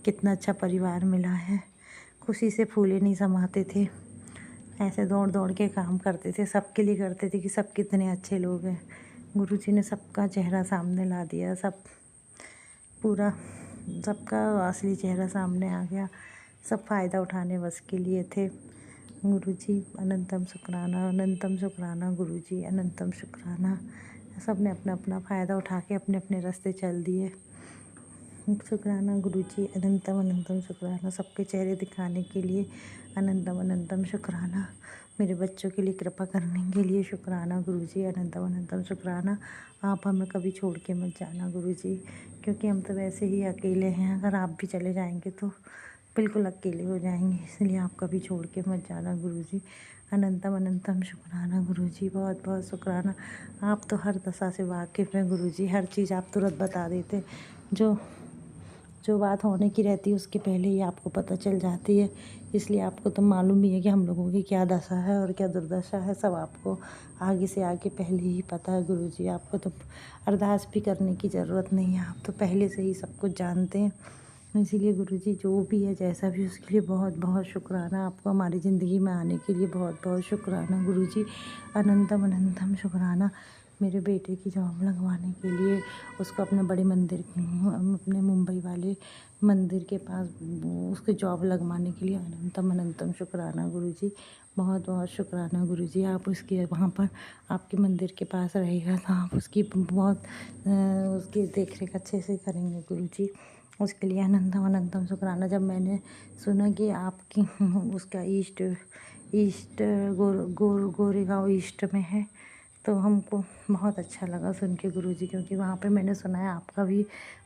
कितना अच्छा परिवार मिला है। खुशी से फूले नहीं समाते थे, ऐसे दौड़ दौड़ के काम करते थे, सबके लिए करते थे कि सब कितने अच्छे लोग हैं। गुरुजी ने सबका चेहरा सामने ला दिया, पूरा सबका असली चेहरा सामने आ गया। सब फ़ायदा उठाने बस के लिए थे। गुरुजी अनंतम शुक्राना, अनंतम शुक्राना गुरुजी, अनंतम शुक्राना। सब ने अपना अपना फ़ायदा उठा के अपने अपने रास्ते चल दिए। शुक्राना गुरुजी, अनंतम अनंतम शुक्राना। सबके चेहरे दिखाने के लिए अनंतम अनंतम शुक्राना। मेरे बच्चों के लिए कृपा करने के लिए शुक्राना गुरुजी, अनंतम अनंतम शुक्राना। आप हमें कभी छोड़ के मत जाना गुरुजी, क्योंकि हम तो वैसे ही अकेले हैं। अगर आप भी चले जाएंगे तो बिल्कुल अकेले हो जाएंगे, इसलिए आप कभी छोड़ के मत जाना गुरुजी। अनंतम अनंतम शुक्राना गुरुजी, बहुत बहुत शुक्राना। आप तो हर दशा से वाकिफ़ हैं गुरुजी, हर चीज़ आप तुरंत बता देते। जो बात होने की रहती है उसके पहले ही आपको पता चल जाती है, इसलिए आपको तो मालूम ही है कि हम लोगों की क्या दशा है और क्या दुर्दशा है। सब आपको आगे से आगे पहले ही पता है गुरुजी। आपको तो अरदास भी करने की ज़रूरत नहीं है, आप तो पहले से ही सब कुछ जानते हैं। इसीलिए गुरुजी जो भी है जैसा भी, उसके लिए बहुत बहुत शुक्राना। आपको हमारी ज़िंदगी में आने के लिए बहुत बहुत शुक्राना गुरुजी, अनंतम अनंतम शुक्राना। मेरे बेटे की जॉब लगवाने के लिए उसको अपने बड़े मंदिर अपने मुंबई वाले मंदिर के पास उसकी जॉब लगवाने के लिए अनंतम अनंतम शुक्राना गुरुजी। बहुत बहुत शुक्राना गुरुजी। आप उसके वहाँ पर आपके मंदिर के पास रहेगा तो आप उसकी बहुत उसकी देख रेख अच्छे से करेंगे गुरुजी। उसके लिए अनंतम अनंतम शुक्राना। जब मैंने सुना कि आपकी उसका ईस्ट गोरेगांव ईस्ट में है तो हमको बहुत अच्छा लगा सुन के गुरुजी, क्योंकि वहाँ पे मैंने सुना है आपका भी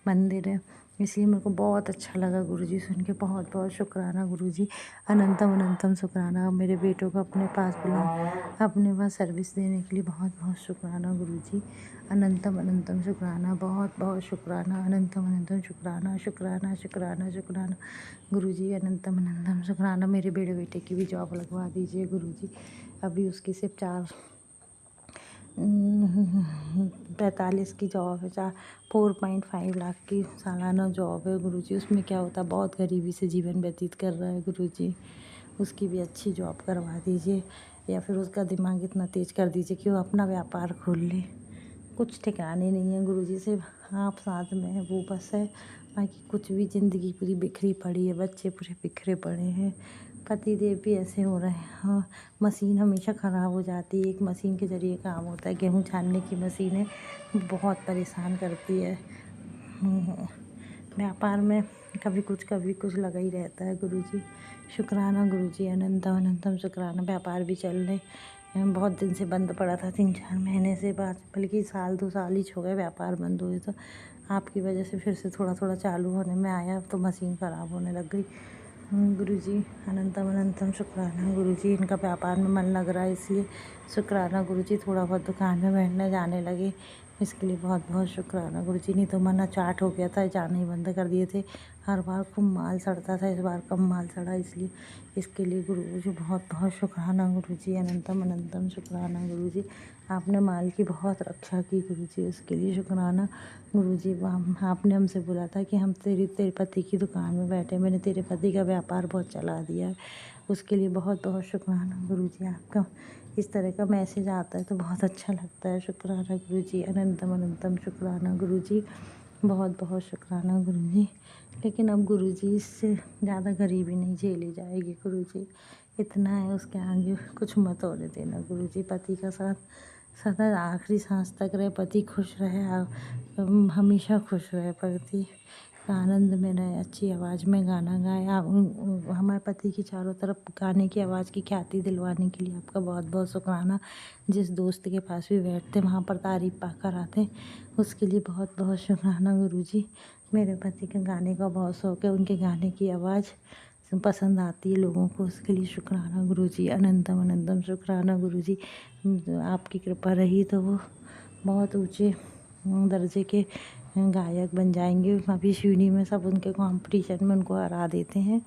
मंदिर है, इसलिए मेरे को बहुत अच्छा लगा गुरुजी सुन के। बहुत बहुत शुक्राना गुरुजी। अनंतम अनंतम शुक्राना। मेरे बेटों को अपने पास अपने पास सर्विस देने के लिए बहुत बहुत शुक्राना गुरुजी। अनंतम अनंतम शुक्राना। बहुत बहुत शुक्राना। अनंतम अनंतम शुक्राना शुक्राना शुक्राना शुक्राना गुरुजी। अनंतम अनंतम शुक्राना। मेरे बेटे की भी जॉब लगवा दीजिए गुरुजी। अभी उसकी सिर्फ 45 की जॉब है, 4.5 लाख की सालाना जॉब है गुरुजी। उसमें क्या होता है, बहुत गरीबी से जीवन व्यतीत कर रहा है गुरुजी। उसकी भी अच्छी जॉब करवा दीजिए, या फिर उसका दिमाग इतना तेज कर दीजिए कि वो अपना व्यापार खोल ले। कुछ ठिकाने नहीं है गुरुजी, सिर्फ आप साथ में है वो बस है, बाकी कुछ भी ज़िंदगी पूरी बिखरी पड़ी है, बच्चे पूरे बिखरे पड़े हैं, पति देव भी ऐसे हो रहे हैं। हाँ, मशीन हमेशा ख़राब हो जाती है। एक मशीन के ज़रिए काम होता है, गेहूँ छानने की मशीन है, बहुत परेशान करती है। व्यापार में कभी कुछ लगा ही रहता है गुरुजी। शुक्राना गुरुजी। अनंतम अनंतम शुक्राना। व्यापार भी चल रहे, बहुत दिन से बंद पड़ा था, 3-4 महीने से बाद, बल्कि 1-2 साल ही हो गए व्यापार बंद हुए। तो आपकी वजह से फिर से थोड़ा थोड़ा चालू होने में आया, तो मशीन ख़राब होने लग गई गुरुजी। अनंतम अनंतम शुक्राना गुरुजी। इनका व्यापार में मन लग रहा है, इसलिए शुक्राना गुरुजी। थोड़ा बहुत दुकान में बैठने जाने लगे, इसके लिए बहुत बहुत शुक्राना गुरुजी। नहीं तो मन चाट हो गया था, जाना ही बंद कर दिए थे। हर बार खूब माल सड़ता था, इस बार कम माल सड़ा, इसलिए इसके लिए गुरुजी बहुत बहुत शुक्राना गुरुजी। अनंतम अनंतम शुक्राना गुरुजी। आपने माल की बहुत रक्षा की गुरुजी, उसके लिए शुक्राना गुरुजी। आपने हमसे बोला था कि हम तेरे पति की दुकान में बैठे, मैंने तेरे पति का व्यापार बहुत चला दिया है, उसके लिए बहुत बहुत शुक्राना गुरुजी। आपका इस तरह का मैसेज आता है तो बहुत अच्छा लगता है। शुक्राना गुरुजी। अनंतम अनंतम शुक्राना गुरुजी। बहुत बहुत शुक्राना गुरुजी। लेकिन अब गुरुजी इससे ज़्यादा गरीबी नहीं झेली जाएगी गुरुजी, इतना है, उसके आगे कुछ मत होने देना गुरुजी। पति का साथ सदा आखिरी सांस तक रहे, पति खुश रहे, हमेशा खुश रहे, पति आनंद में रहे, अच्छी आवाज़ में गाना गाए। हमारे पति की चारों तरफ गाने की आवाज़ की ख्याति दिलवाने के लिए आपका बहुत बहुत शुक्राना। जिस दोस्त के पास भी बैठते वहाँ पर तारीफ पाकर आते, उसके लिए बहुत बहुत शुक्राना गुरुजी। मेरे पति के गाने का बहुत शौक़ है, उनके गाने की आवाज़ पसंद आती है लोगों को, उसके लिए शुक्राना गुरुजी। अनंतम अनंतम शुक्राना गुरुजी। आपकी कृपा रही तो वो बहुत ऊँचे दर्जे के गायक बन जाएंगे। अभी शिवनी में सब उनके कंपटीशन में उनको हरा देते हैं,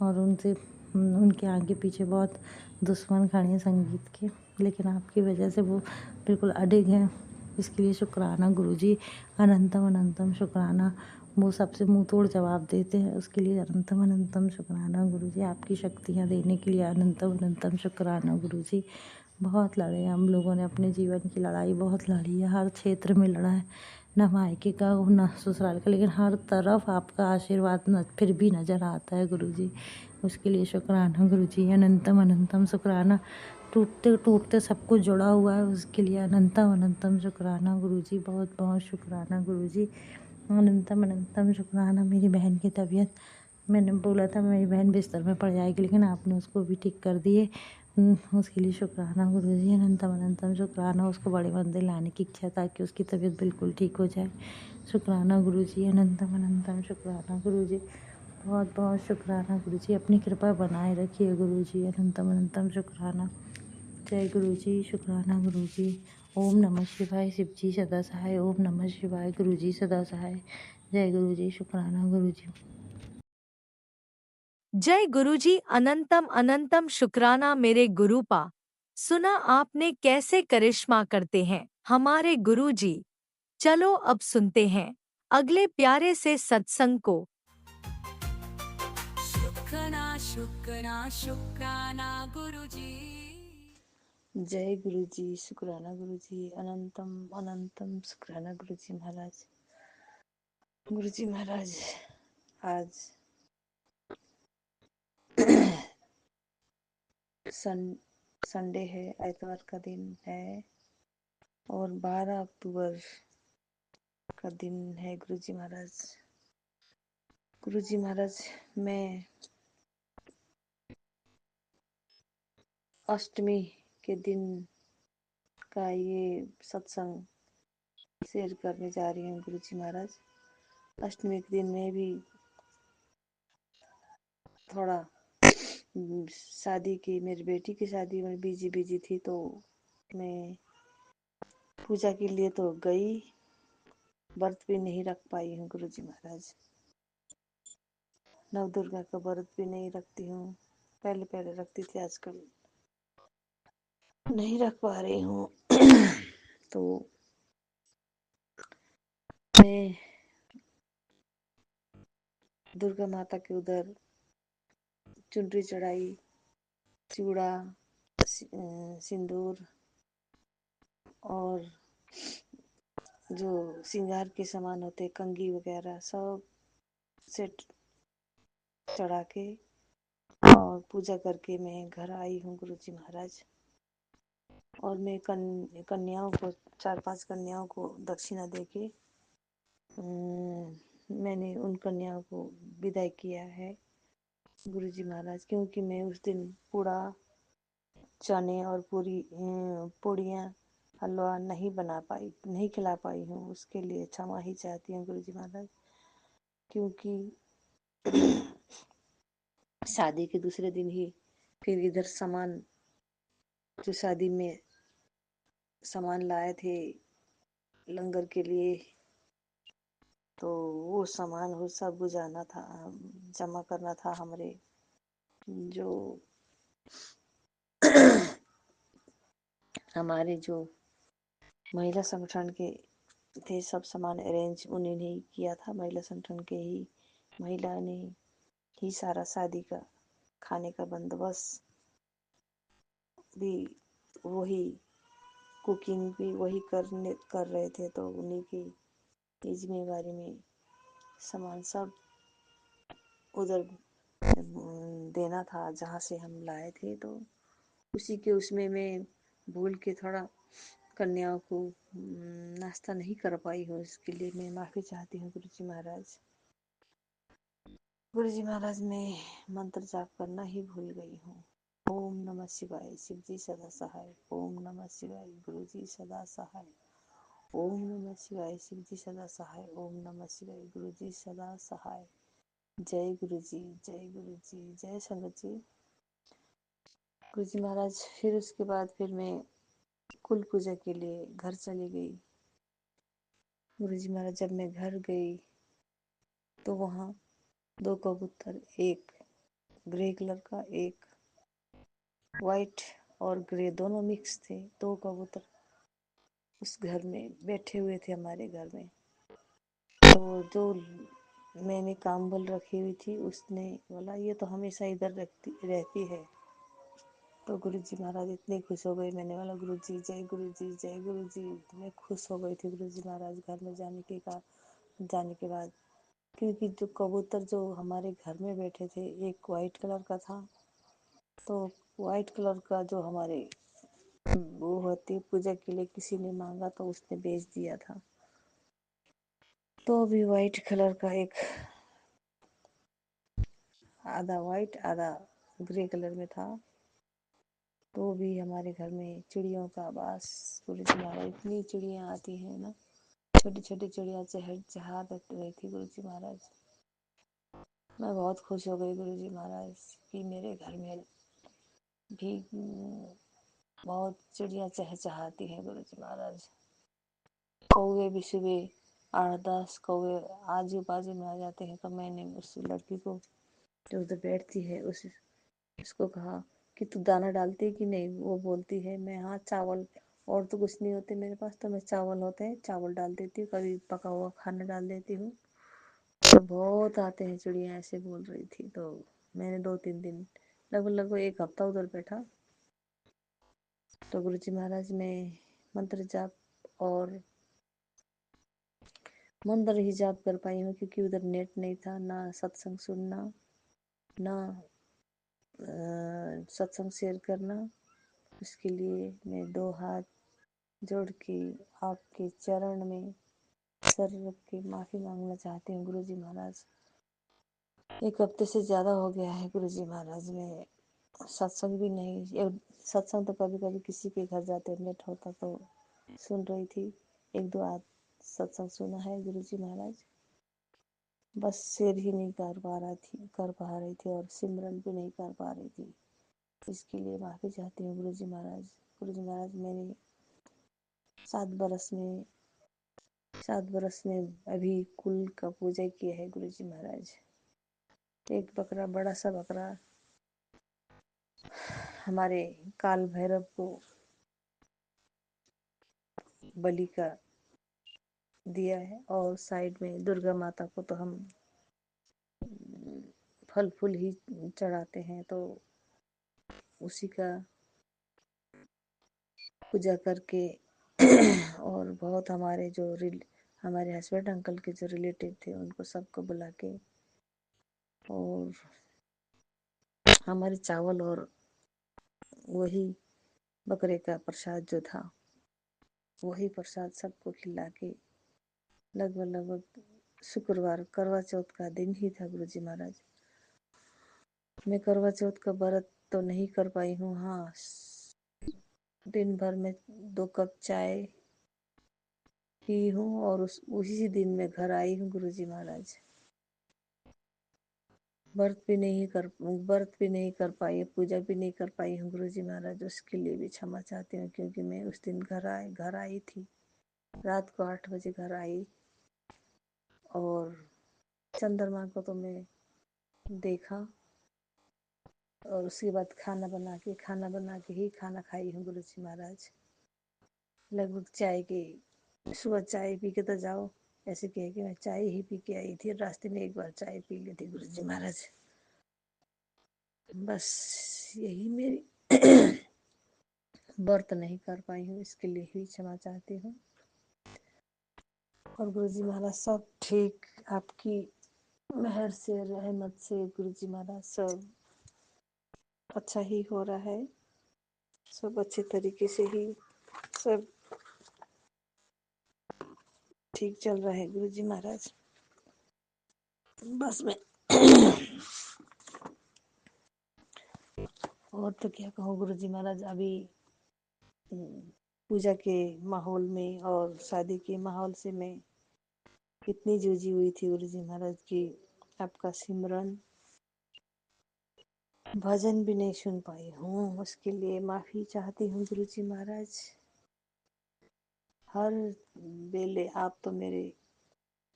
और उनके आगे पीछे बहुत दुश्मन खड़े हैं संगीत के, लेकिन आपकी वजह से वो बिल्कुल अडिग हैं, इसके लिए शुक्राना गुरुजी। अनंतम अनंतम शुक्राना। वो सबसे मुंह तोड़ जवाब देते हैं, उसके लिए अनंतम अनंतम शुक्राना गुरुजी। आपकी शक्तियाँ देने के लिए अनंतम अनंतम शुक्राना गुरुजी। बहुत लड़े हम लोगों ने, अपने जीवन की लड़ाई बहुत लड़ी है, हर क्षेत्र में लड़ा है, न मायके का न ससुराल का, लेकिन हर तरफ आपका आशीर्वाद फिर भी नज़र आता है गुरुजी, उसके लिए शुक्राना गुरुजी। अनंतम अनंतम शुक्राना। टूटते टूटते सब कुछ जुड़ा हुआ है, उसके लिए अनंतम अनंतम शुक्राना गुरुजी। बहुत बहुत शुक्राना गुरुजी। अनंतम अनंतम शुक्राना। मेरी बहन की तबीयत, मैंने बोला था मेरी बहन बिस्तर में पड़ जाएगी, लेकिन आपने उसको भी ठीक कर दिए, उसके लिए शुक्राना गुरुजी। अनंतम अनंतम शुक्राना। उसको बड़े मंदिर लाने की इच्छा, ताकि उसकी तबीयत बिल्कुल ठीक हो जाए। शुक्राना गुरुजी। अनंतम अनंतम शुक्राना गुरुजी। बहुत बहुत शुक्राना गुरुजी। अपनी कृपा बनाए रखिए गुरुजी। अनंतम अनंतम शुक्राना। जय गुरुजी। शुक्राना गुरुजी। ओम नमः शिवाय। शिवजी सदा सहाय। ओम नमः शिवाय। गुरुजी सदा सहाय। जय गुरुजी। शुक्राना गुरुजी। जय गुरुजी। अनंतम अनंतम शुक्राना मेरे गुरुपा। सुना आपने कैसे करिश्मा करते हैं हमारे गुरुजी। चलो अब सुनते हैं अगले प्यारे से सत्संग को। शुक्राना शुक्राना शुक्राना गुरुजी। जय गुरु जी, शुक्राना गुरु जी, अनंतम अनंतम शुक्राना गुरु जी महाराज। गुरु जी महाराज, आज संडे है, आइतवार का दिन है और 12 अक्टूबर का दिन है। गुरु जी महाराज, गुरु जी महाराज, मैं अष्टमी के दिन का ये सत्संग शेयर करने जा रही हूँ। गुरु जी महाराज, अष्टमी के दिन में भी थोड़ा शादी की, मेरी बेटी की शादी में बिजी थी, तो मैं पूजा के लिए तो गई, व्रत भी नहीं रख पाई हूँ। गुरु जी महाराज, नव दुर्गा का व्रत भी नहीं रखती हूँ। पहले पहले रखती थी, आजकल नहीं रख पा रही हूँ। तो मैं दुर्गा माता के उधर चुनरी चढ़ाई, चूड़ा, सिंदूर और जो श्रृंगार के सामान होते, कंघी वगैरह, सब सेट चढ़ा के और पूजा करके मैं घर आई हूँ। गुरु जी महाराज, और मैं कन्याओं को, 4-5 कन्याओं को दक्षिणा देके मैंने उन कन्याओं को विदाई किया है। गुरु जी महाराज, क्योंकि मैं उस दिन पूड़ा, चने और पूड़ियाँ, हलवा नहीं बना पाई, नहीं खिला पाई हूँ, उसके लिए क्षमा ही चाहती हूँ। गुरु जी महाराज, क्योंकि शादी के दूसरे दिन ही फिर इधर सामान, जो शादी में सामान लाए थे लंगर के लिए, तो वो सामान वो सब बुझाना था, जमा करना था। हमारे जो हमारे जो महिला संगठन के थे, सब सामान अरेंज उन्हीं ने किया था। महिला संगठन के ही महिला ने ही सारा शादी का खाने का बंदोबस्त भी, वही कुकिंग भी वही कर रहे थे, तो उन्हीं की जिम्मेवारी में सामान सब उधर देना था जहाँ से हम लाए थे। तो उसी के उसमें मैं भूल के थोड़ा कन्याओं को नाश्ता नहीं कर पाई हूँ, इसके लिए मैं माफ़ी चाहती हूँ। गुरु जी महाराज, गुरु जी महाराज, मैं मंत्र जाप करना ही भूल गई हूँ। ओम नमः शिवाय, शिव जी सदा सहाय। ओम नमः शिवाय, गुरु जी सदा सहाय। ओम नमः शिवाय, शिव जी सदा सहाय। ओम नमः शिवाय, गुरु जी सदा सहाय। जय गुरु जी, जय गुरु जी, जय संगत जी। गुरु जी महाराज, फिर उसके बाद फिर मैं कुल पूजा के लिए घर चली गई। गुरु जी महाराज, जब मैं घर गई तो वहाँ 2 कबूतर, एक ग्रे कलर का, एक वाइट और ग्रे, दोनों मिक्स थे। 2 कबूतर उस घर में बैठे हुए थे, हमारे घर में। तो जो मैंने काम्बल रखी हुई थी, उसने बोला ये तो हमेशा इधर रहती है। तो गुरु जी महाराज इतने खुश हो गए। मैंने बोला गुरु जी, जय गुरु जी, जय गुरु जी। मैं खुश हो गई थी गुरु जी महाराज घर में जाने के बाद, क्योंकि जो कबूतर जो हमारे घर में बैठे थे, एक वाइट कलर का था। तो वाइट कलर का जो हमारे वो होती पूजा के लिए किसी ने मांगा, तो उसने बेच दिया था। तो अभी वाइट कलर का एक, आधा वाइट आधा ग्रे कलर में था। तो भी हमारे घर में चिड़ियों का बास, गुरु जी महाराज, इतनी चिड़ियाँ आती हैं ना, छोटी छोटी चिड़िया चहचहा रही थी। गुरु जी महाराज, मैं बहुत खुश हो गई गुरु जी महाराज कि मेरे घर में भी बहुत चिड़िया चहचहाती हैं। गुरु जी महाराज, कौवे भी सुबह 8-10 कौवे आजू बाजू में आ जाते हैं। तो मैंने उस लड़की को जो उधर बैठती है उसको कहा कि तू दाना डालती है कि नहीं? वो बोलती है मैं, हाँ चावल, और तो कुछ नहीं होते मेरे पास, तो मैं चावल होते हैं चावल डाल देती हूँ, कभी पका हुआ खाना डाल देती हूँ। तो बहुत आते हैं चिड़िया, ऐसे बोल रही थी। तो मैंने 2-3 दिन, लगभग 1 हफ्ता उधर बैठा। तो गुरुजी महाराज मैं मंत्र जाप और मंत्र ही जाप कर पाई हूँ, क्योंकि उधर नेट नहीं था, ना सत्संग सुनना, ना सत्संग शेयर करना। उसके लिए मैं 2 हाथ जोड़ के आपके चरण में सर रख के माफ़ी मांगना चाहती हूँ गुरुजी महाराज। 1 हफ्ते से ज़्यादा हो गया है गुरुजी महाराज, मैं सत्संग भी नहीं, सत्संग तो कभी कभी किसी के घर जाते नेट होता तो सुन रही थी, 1-2 आज सत्संग सुना है गुरुजी महाराज। बस शेर ही नहीं कर पा रही थी और सिमरन भी नहीं कर पा रही थी। इसके लिए माफ़ी चाहती हूँ गुरुजी महाराज। गुरुजी महाराज मैंने 7 बरस में अभी कुल का पूजा किया है गुरुजी महाराज। 1 बकरा, बड़ा सा बकरा हमारे काल भैरव को बलि का दिया है, और साइड में दुर्गा माता को तो हम फल फूल ही चढ़ाते हैं, तो उसी का पूजा करके और बहुत हमारे हस्बैंड अंकल के जो रिलेटिव थे उनको सबको बुला के, और हमारे चावल और वही बकरे का प्रसाद जो था वही प्रसाद सबको खिला के लगभग शुक्रवार करवा चौथ का दिन ही था गुरुजी महाराज। मैं करवा चौथ का व्रत तो नहीं कर पाई हूँ। हाँ, दिन भर में 2 कप चाय पी हूँ और उसी दिन में घर आई हूँ गुरुजी महाराज। व्रत भी नहीं कर पाई, पूजा भी नहीं कर पाई हूँ गुरुजी महाराज। उसके लिए भी क्षमा चाहती हूँ, क्योंकि मैं उस दिन घर आई थी, रात को 8 बजे घर आई, और चंद्रमा को तो मैं देखा, और उसके बाद खाना बना के ही खाना खाई हूँ गुरुजी महाराज। लगभग सुबह चाय पी के तो जाओ ऐसे कह के मैं चाय ही पी के आई थी। रास्ते में एक बार चाय पी ली थी गुरुजी महाराज। बस यही मेरी व्रत नहीं कर पाई हूँ, इसके लिए ही क्षमा चाहती हूँ। और गुरुजी महाराज सब ठीक, आपकी मेहर से, रहमत से गुरुजी महाराज सब अच्छा ही हो रहा है, सब अच्छे तरीके से ही सब ठीक चल रहा है गुरुजी महाराज। बस मैं और तो क्या कहूँ गुरुजी महाराज। अभी पूजा के माहौल में और शादी के माहौल से मैं इतनी जूझी हुई थी गुरुजी महाराज की आपका सिमरन भजन भी नहीं सुन पाई हूँ। उसके लिए माफी चाहती हूँ गुरुजी महाराज। हर बेले आप तो मेरे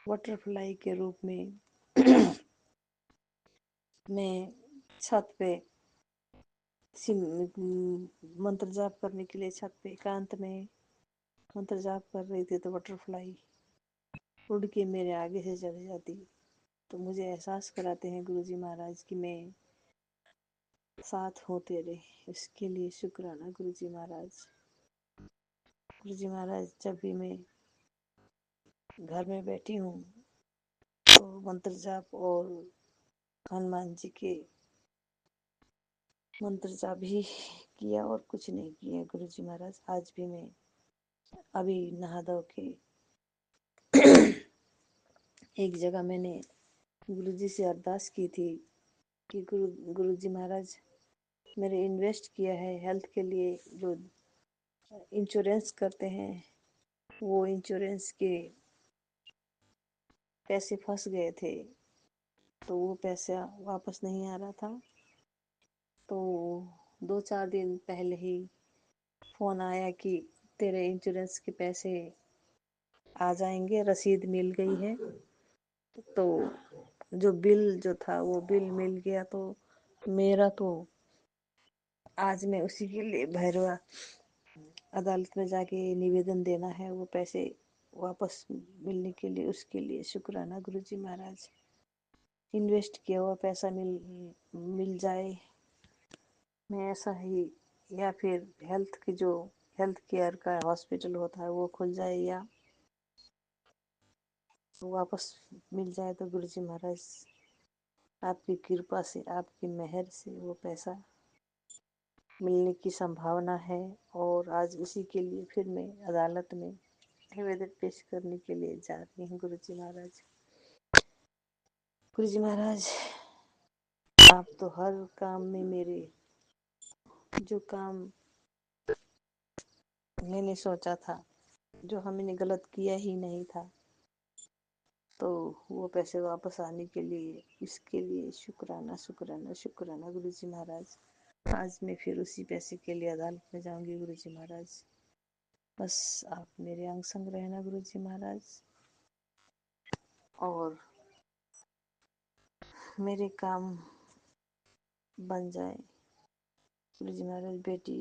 बटरफ्लाई के रूप में मैं छत पे मंत्र जाप करने के लिए छत पे एकांत में मंत्र जाप कर रही थी, तो बटरफ्लाई उड़ के मेरे आगे से चली जाती। तो मुझे एहसास कराते हैं गुरुजी महाराज कि मैं साथ हूँ तेरे। इसके लिए शुक्राना गुरुजी महाराज। गुरुजी महाराज जब भी मैं घर में बैठी हूँ तो मंत्र जाप और हनुमान जी के मंत्र जाप ही किया और कुछ नहीं किया गुरुजी महाराज। आज भी मैं अभी नहा धो के एक जगह मैंने गुरुजी से अरदास की थी कि गुरुजी महाराज मेरे इन्वेस्ट किया है हेल्थ के लिए, जो इंश्योरेंस करते हैं वो इंश्योरेंस के पैसे फंस गए थे, तो वो पैसा वापस नहीं आ रहा था। तो 2-4 दिन पहले ही फोन आया कि तेरे इंश्योरेंस के पैसे आ जाएंगे, रसीद मिल गई है। तो जो बिल जो था वो बिल मिल गया। तो मेरा तो आज मैं उसी के लिए भैरवा अदालत में जाके निवेदन देना है, वो पैसे वापस मिलने के लिए। उसके लिए शुक्राना गुरुजी महाराज। इन्वेस्ट किया हुआ पैसा मिल जाए, मैं ऐसा ही या फिर हेल्थ केयर का हॉस्पिटल होता है वो खुल जाए या वापस मिल जाए तो गुरु जी महाराज आपकी कृपा से, आपकी मेहर से वो पैसा मिलने की संभावना है। और आज उसी के लिए फिर मैं अदालत में निवेदन पेश करने के लिए जा रही हूँ। गुरु जी महाराज, गुरु जी महाराज, आप तो हर काम में मेरे जो काम मैंने सोचा था, जो हमने गलत किया ही नहीं था, तो वो पैसे वापस आने के लिए, इसके लिए शुक्राना शुक्राना शुक्राना गुरु जी महाराज। आज मैं फिर उसी पैसे के लिए अदालत में जाऊंगी गुरु जी महाराज। बस आप मेरे अंग संग रहना गुरु जी महाराज, और मेरे काम बन जाए गुरु जी महाराज। बेटी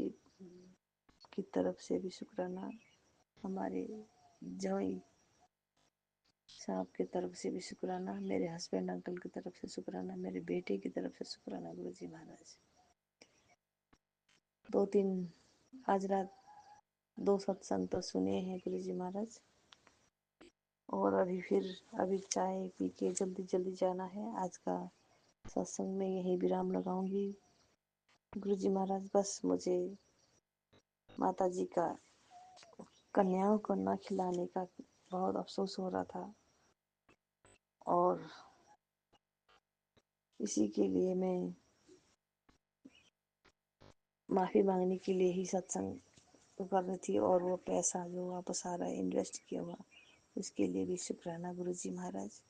की तरफ से भी शुक्राना, हमारे जवाई साहब की तरफ से भी शुक्राना, मेरे हस्बैंड अंकल की तरफ से शुक्राना, मेरे बेटे की तरफ से शुक्राना गुरु जी महाराज। 2-3 आज रात 2 सत्संग तो सुने हैं गुरु जी महाराज, और अभी चाय पी के जल्दी जल्दी जाना है। आज का सत्संग में यही विराम लगाऊंगी गुरु जी महाराज। बस मुझे माता जी का कन्याओं को न खिलाने का बहुत अफसोस हो रहा था, और इसी के लिए मैं माफी मांगने के लिए ही सत्संग कर रही थी। और वो पैसा जो वापस आ रहा है इन्वेस्ट किया हुआ, उसके लिए भी शुक्राना गुरु जी महाराज।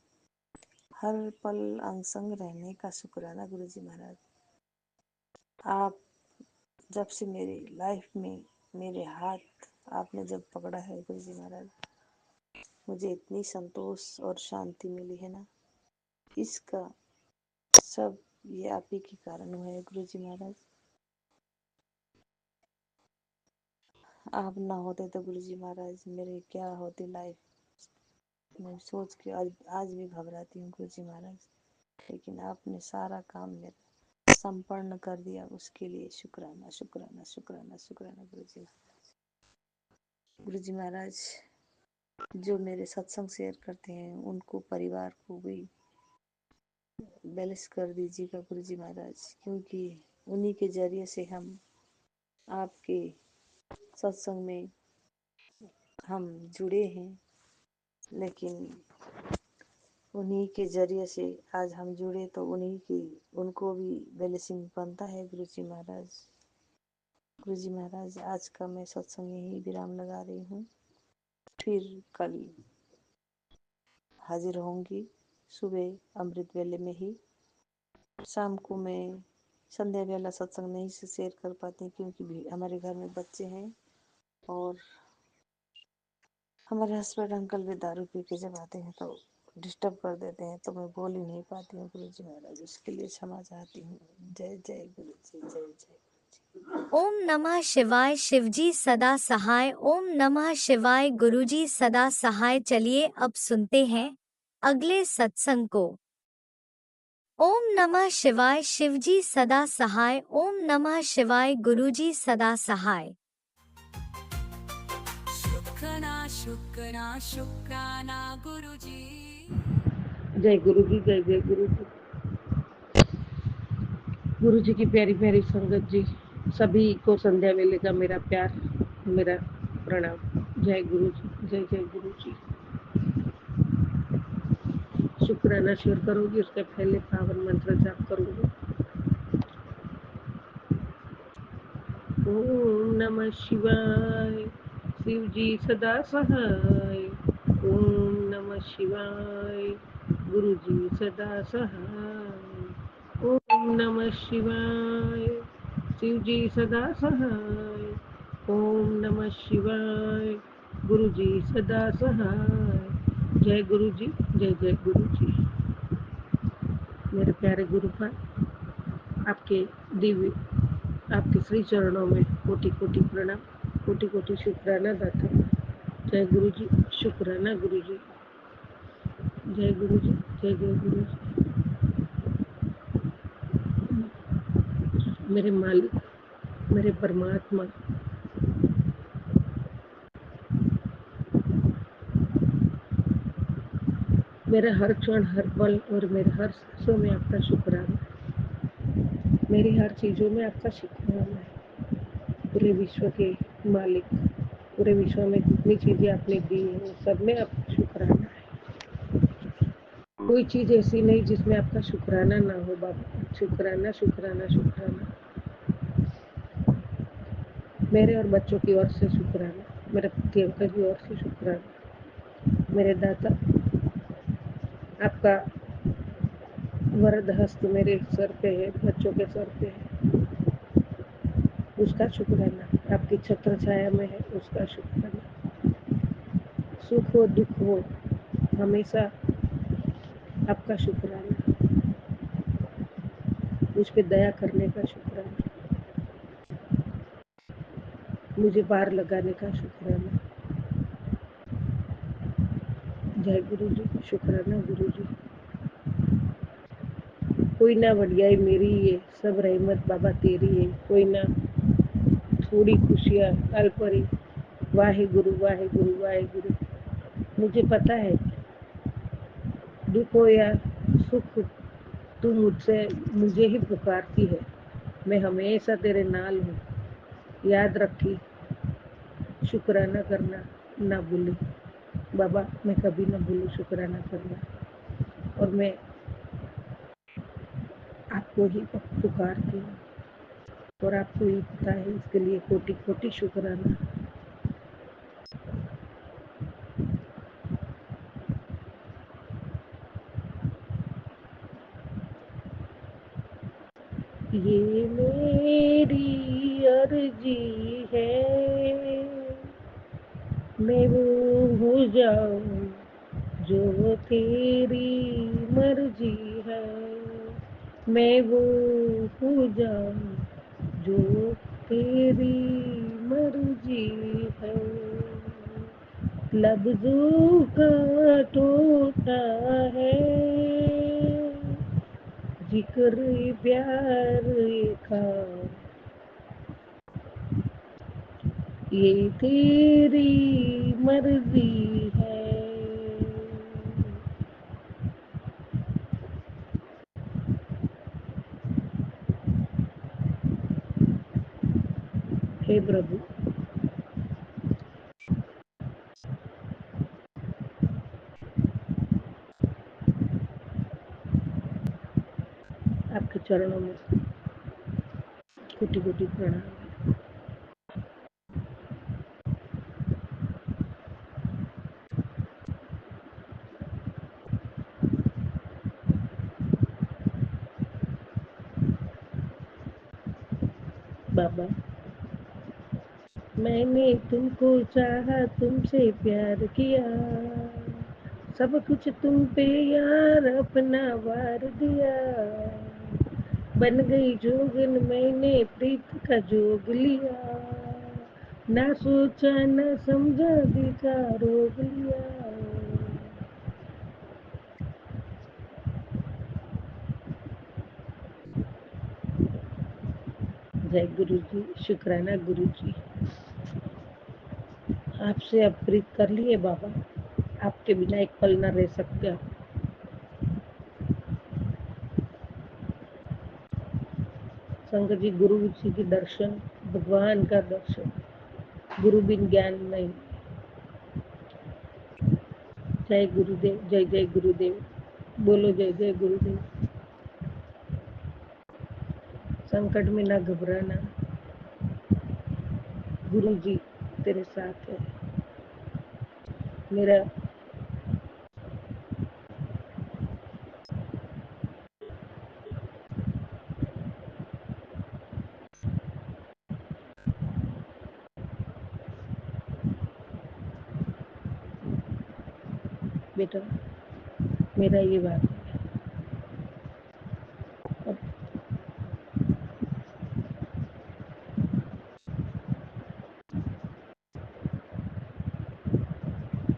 हर पल अंग संग रहने का शुक्राना गुरु जी महाराज। आप जब से मेरी लाइफ में मेरे हाथ आपने जब पकड़ा है गुरु जी महाराज, मुझे इतनी संतोष और शांति मिली है ना, इसका सब ये आप ही के कारण हुआ है गुरु जी महाराज। आप ना होते तो गुरु जी महाराज मेरे क्या होती लाइफ, मैं सोच के आज भी घबराती हूँ गुरु जी महाराज। लेकिन आपने सारा काम मेरा संपन्न कर दिया, उसके लिए शुक्राना शुक्राना शुक्राना शुक्राना गुरु जी महाराज। गुरु जी महाराज, जो मेरे सत्संग शेयर करते हैं उनको, परिवार को भी बैलेंस कर दीजिएगा गुरु जी महाराज, क्योंकि उन्हीं के जरिए से हम आपके सत्संग में हम जुड़े हैं। लेकिन उन्हीं के जरिए से आज हम जुड़े, तो उनको भी ब्लेसिंग बनता है गुरु जी महाराज। गुरु जी महाराज, आज का मैं सत्संग यही विराम लगा रही हूँ। फिर कल हाजिर होंगी सुबह अमृत वेले में ही। शाम को मैं संध्या वेला सत्संग नहीं से शेयर कर पाती, क्योंकि हमारे घर में बच्चे हैं और हमारे हस्बैंड अंकल भी दारू पी के जब आते हैं तो डिस्टर्ब कर देते हैं, तो मैं बोल ही नहीं पाती हूँ गुरु जी महाराज। उसके लिए क्षमा चाहती हूँ। जय जय गुरु जी, जय जय। ओम नमः शिवाय। शिवजी सदा सहाय। ओम नमः शिवाय। गुरुजी सदा सहाय। चलिए अब सुनते हैं अगले सत्संग को। ओम नमः शिवाय। शिवजी सदा सहाय। ओम नमः शिवाय। गुरुजी सदा सहाय। शुक्राना शुक्राना गुरुजी। जय गुरु जी, जय जय गुरु जी। गुरु जी की प्यारी प्यारी संगत जी, सभी को संध्या वेले का मेरा प्यार, मेरा प्रणाम। जय गुरु जी, जय जय गुरु जी। शुक्राना शेयर करूंगी, उसके पहले पावन मंत्र जाप करूंगी। ओम नमः शिवाय। शिव जी सदा सहाय। ओम नमः शिवाय। गुरु जी सदा सहाय। ओम नमः शिवाय। शिव जी सदा सहाय। ओम नमः शिवाय। गुरु जी सदा सहाय। जय गुरु जी, जय जय गुरु जी। मेरे प्यारे गुरुपाद, आपके दिव्य, आपके श्री चरणों में कोटि कोटि प्रणाम, कोटि कोटि शुक्राना दाता। जय गुरु जी, शुक्राना गुरु जी। जय गुरु जी, जय जय गुरु जी। मेरे मालिक, मेरे परमात्मा, मेरे हर क्षण, हर पल और मेरे हर सांसों में आपका शुक्राना, मेरी हर चीज़ों में आपका शुक्राना है। पूरे विश्व के मालिक, पूरे विश्व में जितनी चीज़ें आपने दी हैं वो सब में आपका शुक्राना है। कोई चीज़ ऐसी नहीं जिसमें आपका शुक्राना ना हो बाबा। शुक्राना, शुक्राना, शुक्राना। मेरे और बच्चों की ओर से शुक्राना, मेरे देवता की ओर से शुक्राना। मेरे दाता, आपका वरद हस्त मेरे सर पे है, बच्चों के सर पे है, उसका शुक्राना। आपकी छत्र छाया में है, उसका शुक्राना। सुख हो दुख हो, हमेशा आपका शुक्राना। मुझ पे दया करने का शुक्राना, मुझे पार लगाने का शुक्राना। जय गुरु जी, शुक्राना गुरु जी। कोई ना बढ़ियाई मेरी है, सब रहमत बाबा तेरी है। कोई ना थोड़ी खुशियाँ अल्परी, वाहे गुरु, वाहे गुरु, वाहे गुरु। मुझे पता है दुख हो या सुख, तू मुझे ही पुकारती है। मैं हमेशा तेरे नाल हूँ, याद रखी, शुक्राना करना ना भूली बाबा। मैं कभी ना भूलूं शुक्राना करना, और मैं आपको ही पुकारती हूँ और आपको ही पता है, इसके लिए कोटि कोटि शुक्राना। ये मेरी अर्जी है, मैं वो हो जाऊं जो तेरी मर्जी है। मैं वो हो जाऊं जो तेरी मर्जी है। लफ्जों का टोटा है, जिक्र प्यार का, ये तेरी मर्जी है। हे प्रभु, आपके चरणों में कोटि कोटि प्रणाम। बाबा, मैंने तुमको चाहा, तुमसे प्यार किया, सब कुछ तुम पे यार अपना वार दिया। बन गई जोगन, मैंने प्रीत का जोग लिया, ना सोचा ना समझा दिल का रोग लिया। जय गुरु जी, शुक्राना गुरु जी। आपसे अब प्रीत कर लिए बाबा, आपके बिना एक पल न रह सकते आप। संगत जी, गुरु जी के दर्शन, भगवान का दर्शन, गुरु बिन ज्ञान नहीं। जय गुरुदेव, जय जय गुरुदेव, बोलो जय जय गुरुदेव। संकट में ना घबराना, गुरु जी तेरे साथ है। मेरा बेटा, मेरा ये बात है। अब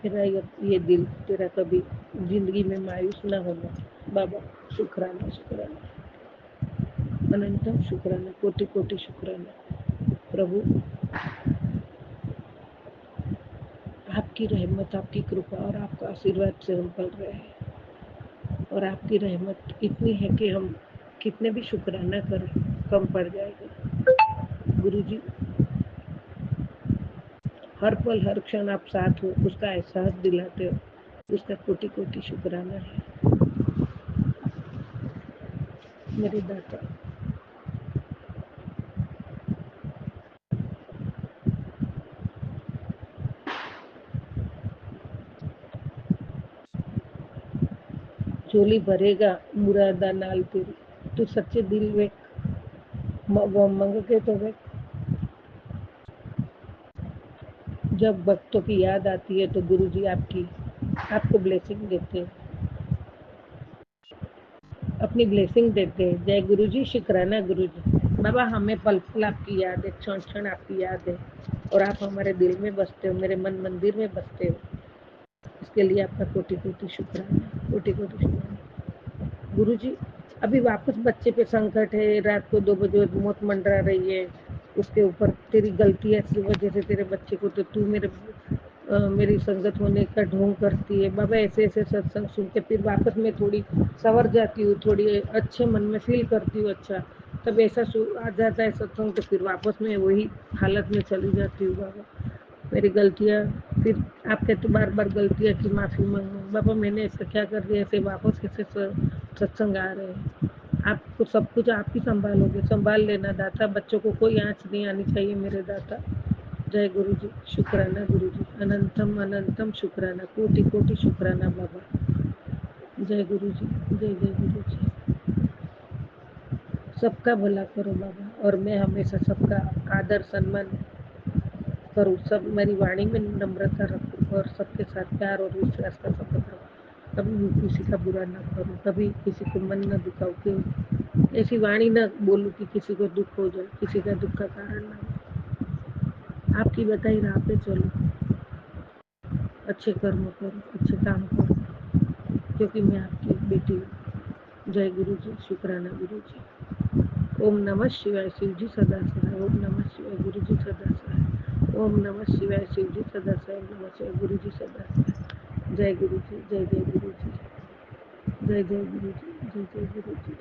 मेरा ये दिल तेरा कभी जिंदगी में मायूस ना होना बाबा। शुक्राना, शुक्राना, अनंतम शुक्राना, कोटि कोटि शुक्राना। प्रभु आपकी रहमत, आपकी कृपा और आपका आशीर्वाद से हम पल रहे हैं और आपकी रहमत इतनी है कि हम कितने भी शुक्राना करें कम पड़ जाएगा। गुरु जी हर पल हर क्षण आप साथ हो, उसका एहसास दिलाते हो, उसका कोटि कोटि शुक्राना है मेरे दाता। झोली भरेगा मुरादा नाल तेरी, तू सच्चे दिल वे मंग के तो वे। जब भक्तों की याद आती है तो गुरु जी आपको ब्लेसिंग देते हैं, अपनी ब्लेसिंग देते हैं। जय गुरु जी, शुक्राना गुरु जी। बाबा हमें पल पल आपकी याद है, क्षण क्षण आपकी याद है और आप हमारे दिल में बसते हो, मेरे मन मंदिर में बसते हो। इसके लिए आपका कोटि कोटि शुक्राना, कोटि कोटि शुक्राना। गुरु जी अभी वापस बच्चे पे संकट है, रात को 2 बजे मौत मंडरा रही है, उसके ऊपर तेरी गलती है की वजह से तेरे बच्चे को तो तू मेरी संगत होने का ढोंग करती है। बाबा ऐसे ऐसे सत्संग सुन के फिर वापस मैं थोड़ी संवर जाती हूँ, थोड़ी अच्छे मन में फील करती हूँ अच्छा, तब ऐसा आ जाता है सत्संग तो फिर वापस मैं वही हालत में चली जाती हूँ। बाबा मेरी गलतियाँ, फिर आप कहते बार बार गलतियाँ की माफ़ी मांगो। बाबा मैंने ऐसा क्या कर दिया, ऐसे वापस कैसे सत्संग आ रहे हैं। आपको सब कुछ आप ही संभालोगे, संभाल लेना दाता। बच्चों को कोई आँच नहीं आनी चाहिए मेरे दाता। जय गुरु जी, शुक्राना गुरु जी, अनंतम अनंतम शुक्राना, कोटि कोटि शुक्राना बाबा। जय गुरु जी, जय जय गुरु जी। सबका भला करो बाबा और मैं हमेशा सबका आदर सम्मान करूँ, सब मेरी वाणी में नम्रता रखूँ और सबके साथ प्यार और विश्वास का संबंध रखूँ। कभी भी किसी का बुरा ना करूँ, कभी किसी को मन न दुखाऊँ, कि ऐसी वाणी न बोलूँ कि किसी को दुख हो जाए, किसी का दुख का कारण ना हो। आपकी बताई राह पे चलो, अच्छे कर्म करो, अच्छे काम करो, क्योंकि मैं आपकी बेटी हूँ। जय गुरु जी, शुक्राना गुरु जी। ओम नमः शिवाय, शिव जी सदा सहाय। ओम नमः शिवाय, गुरु जी सदा सहाय। ओम नमः शिवाय, शिव जी सदा सहाय। ओम नमः शिवाय, गुरु जी सदा सहाय। जय गुरु जी, जय जय गुरु जी, जय जय गुरु जी, जय जय गुरु जी।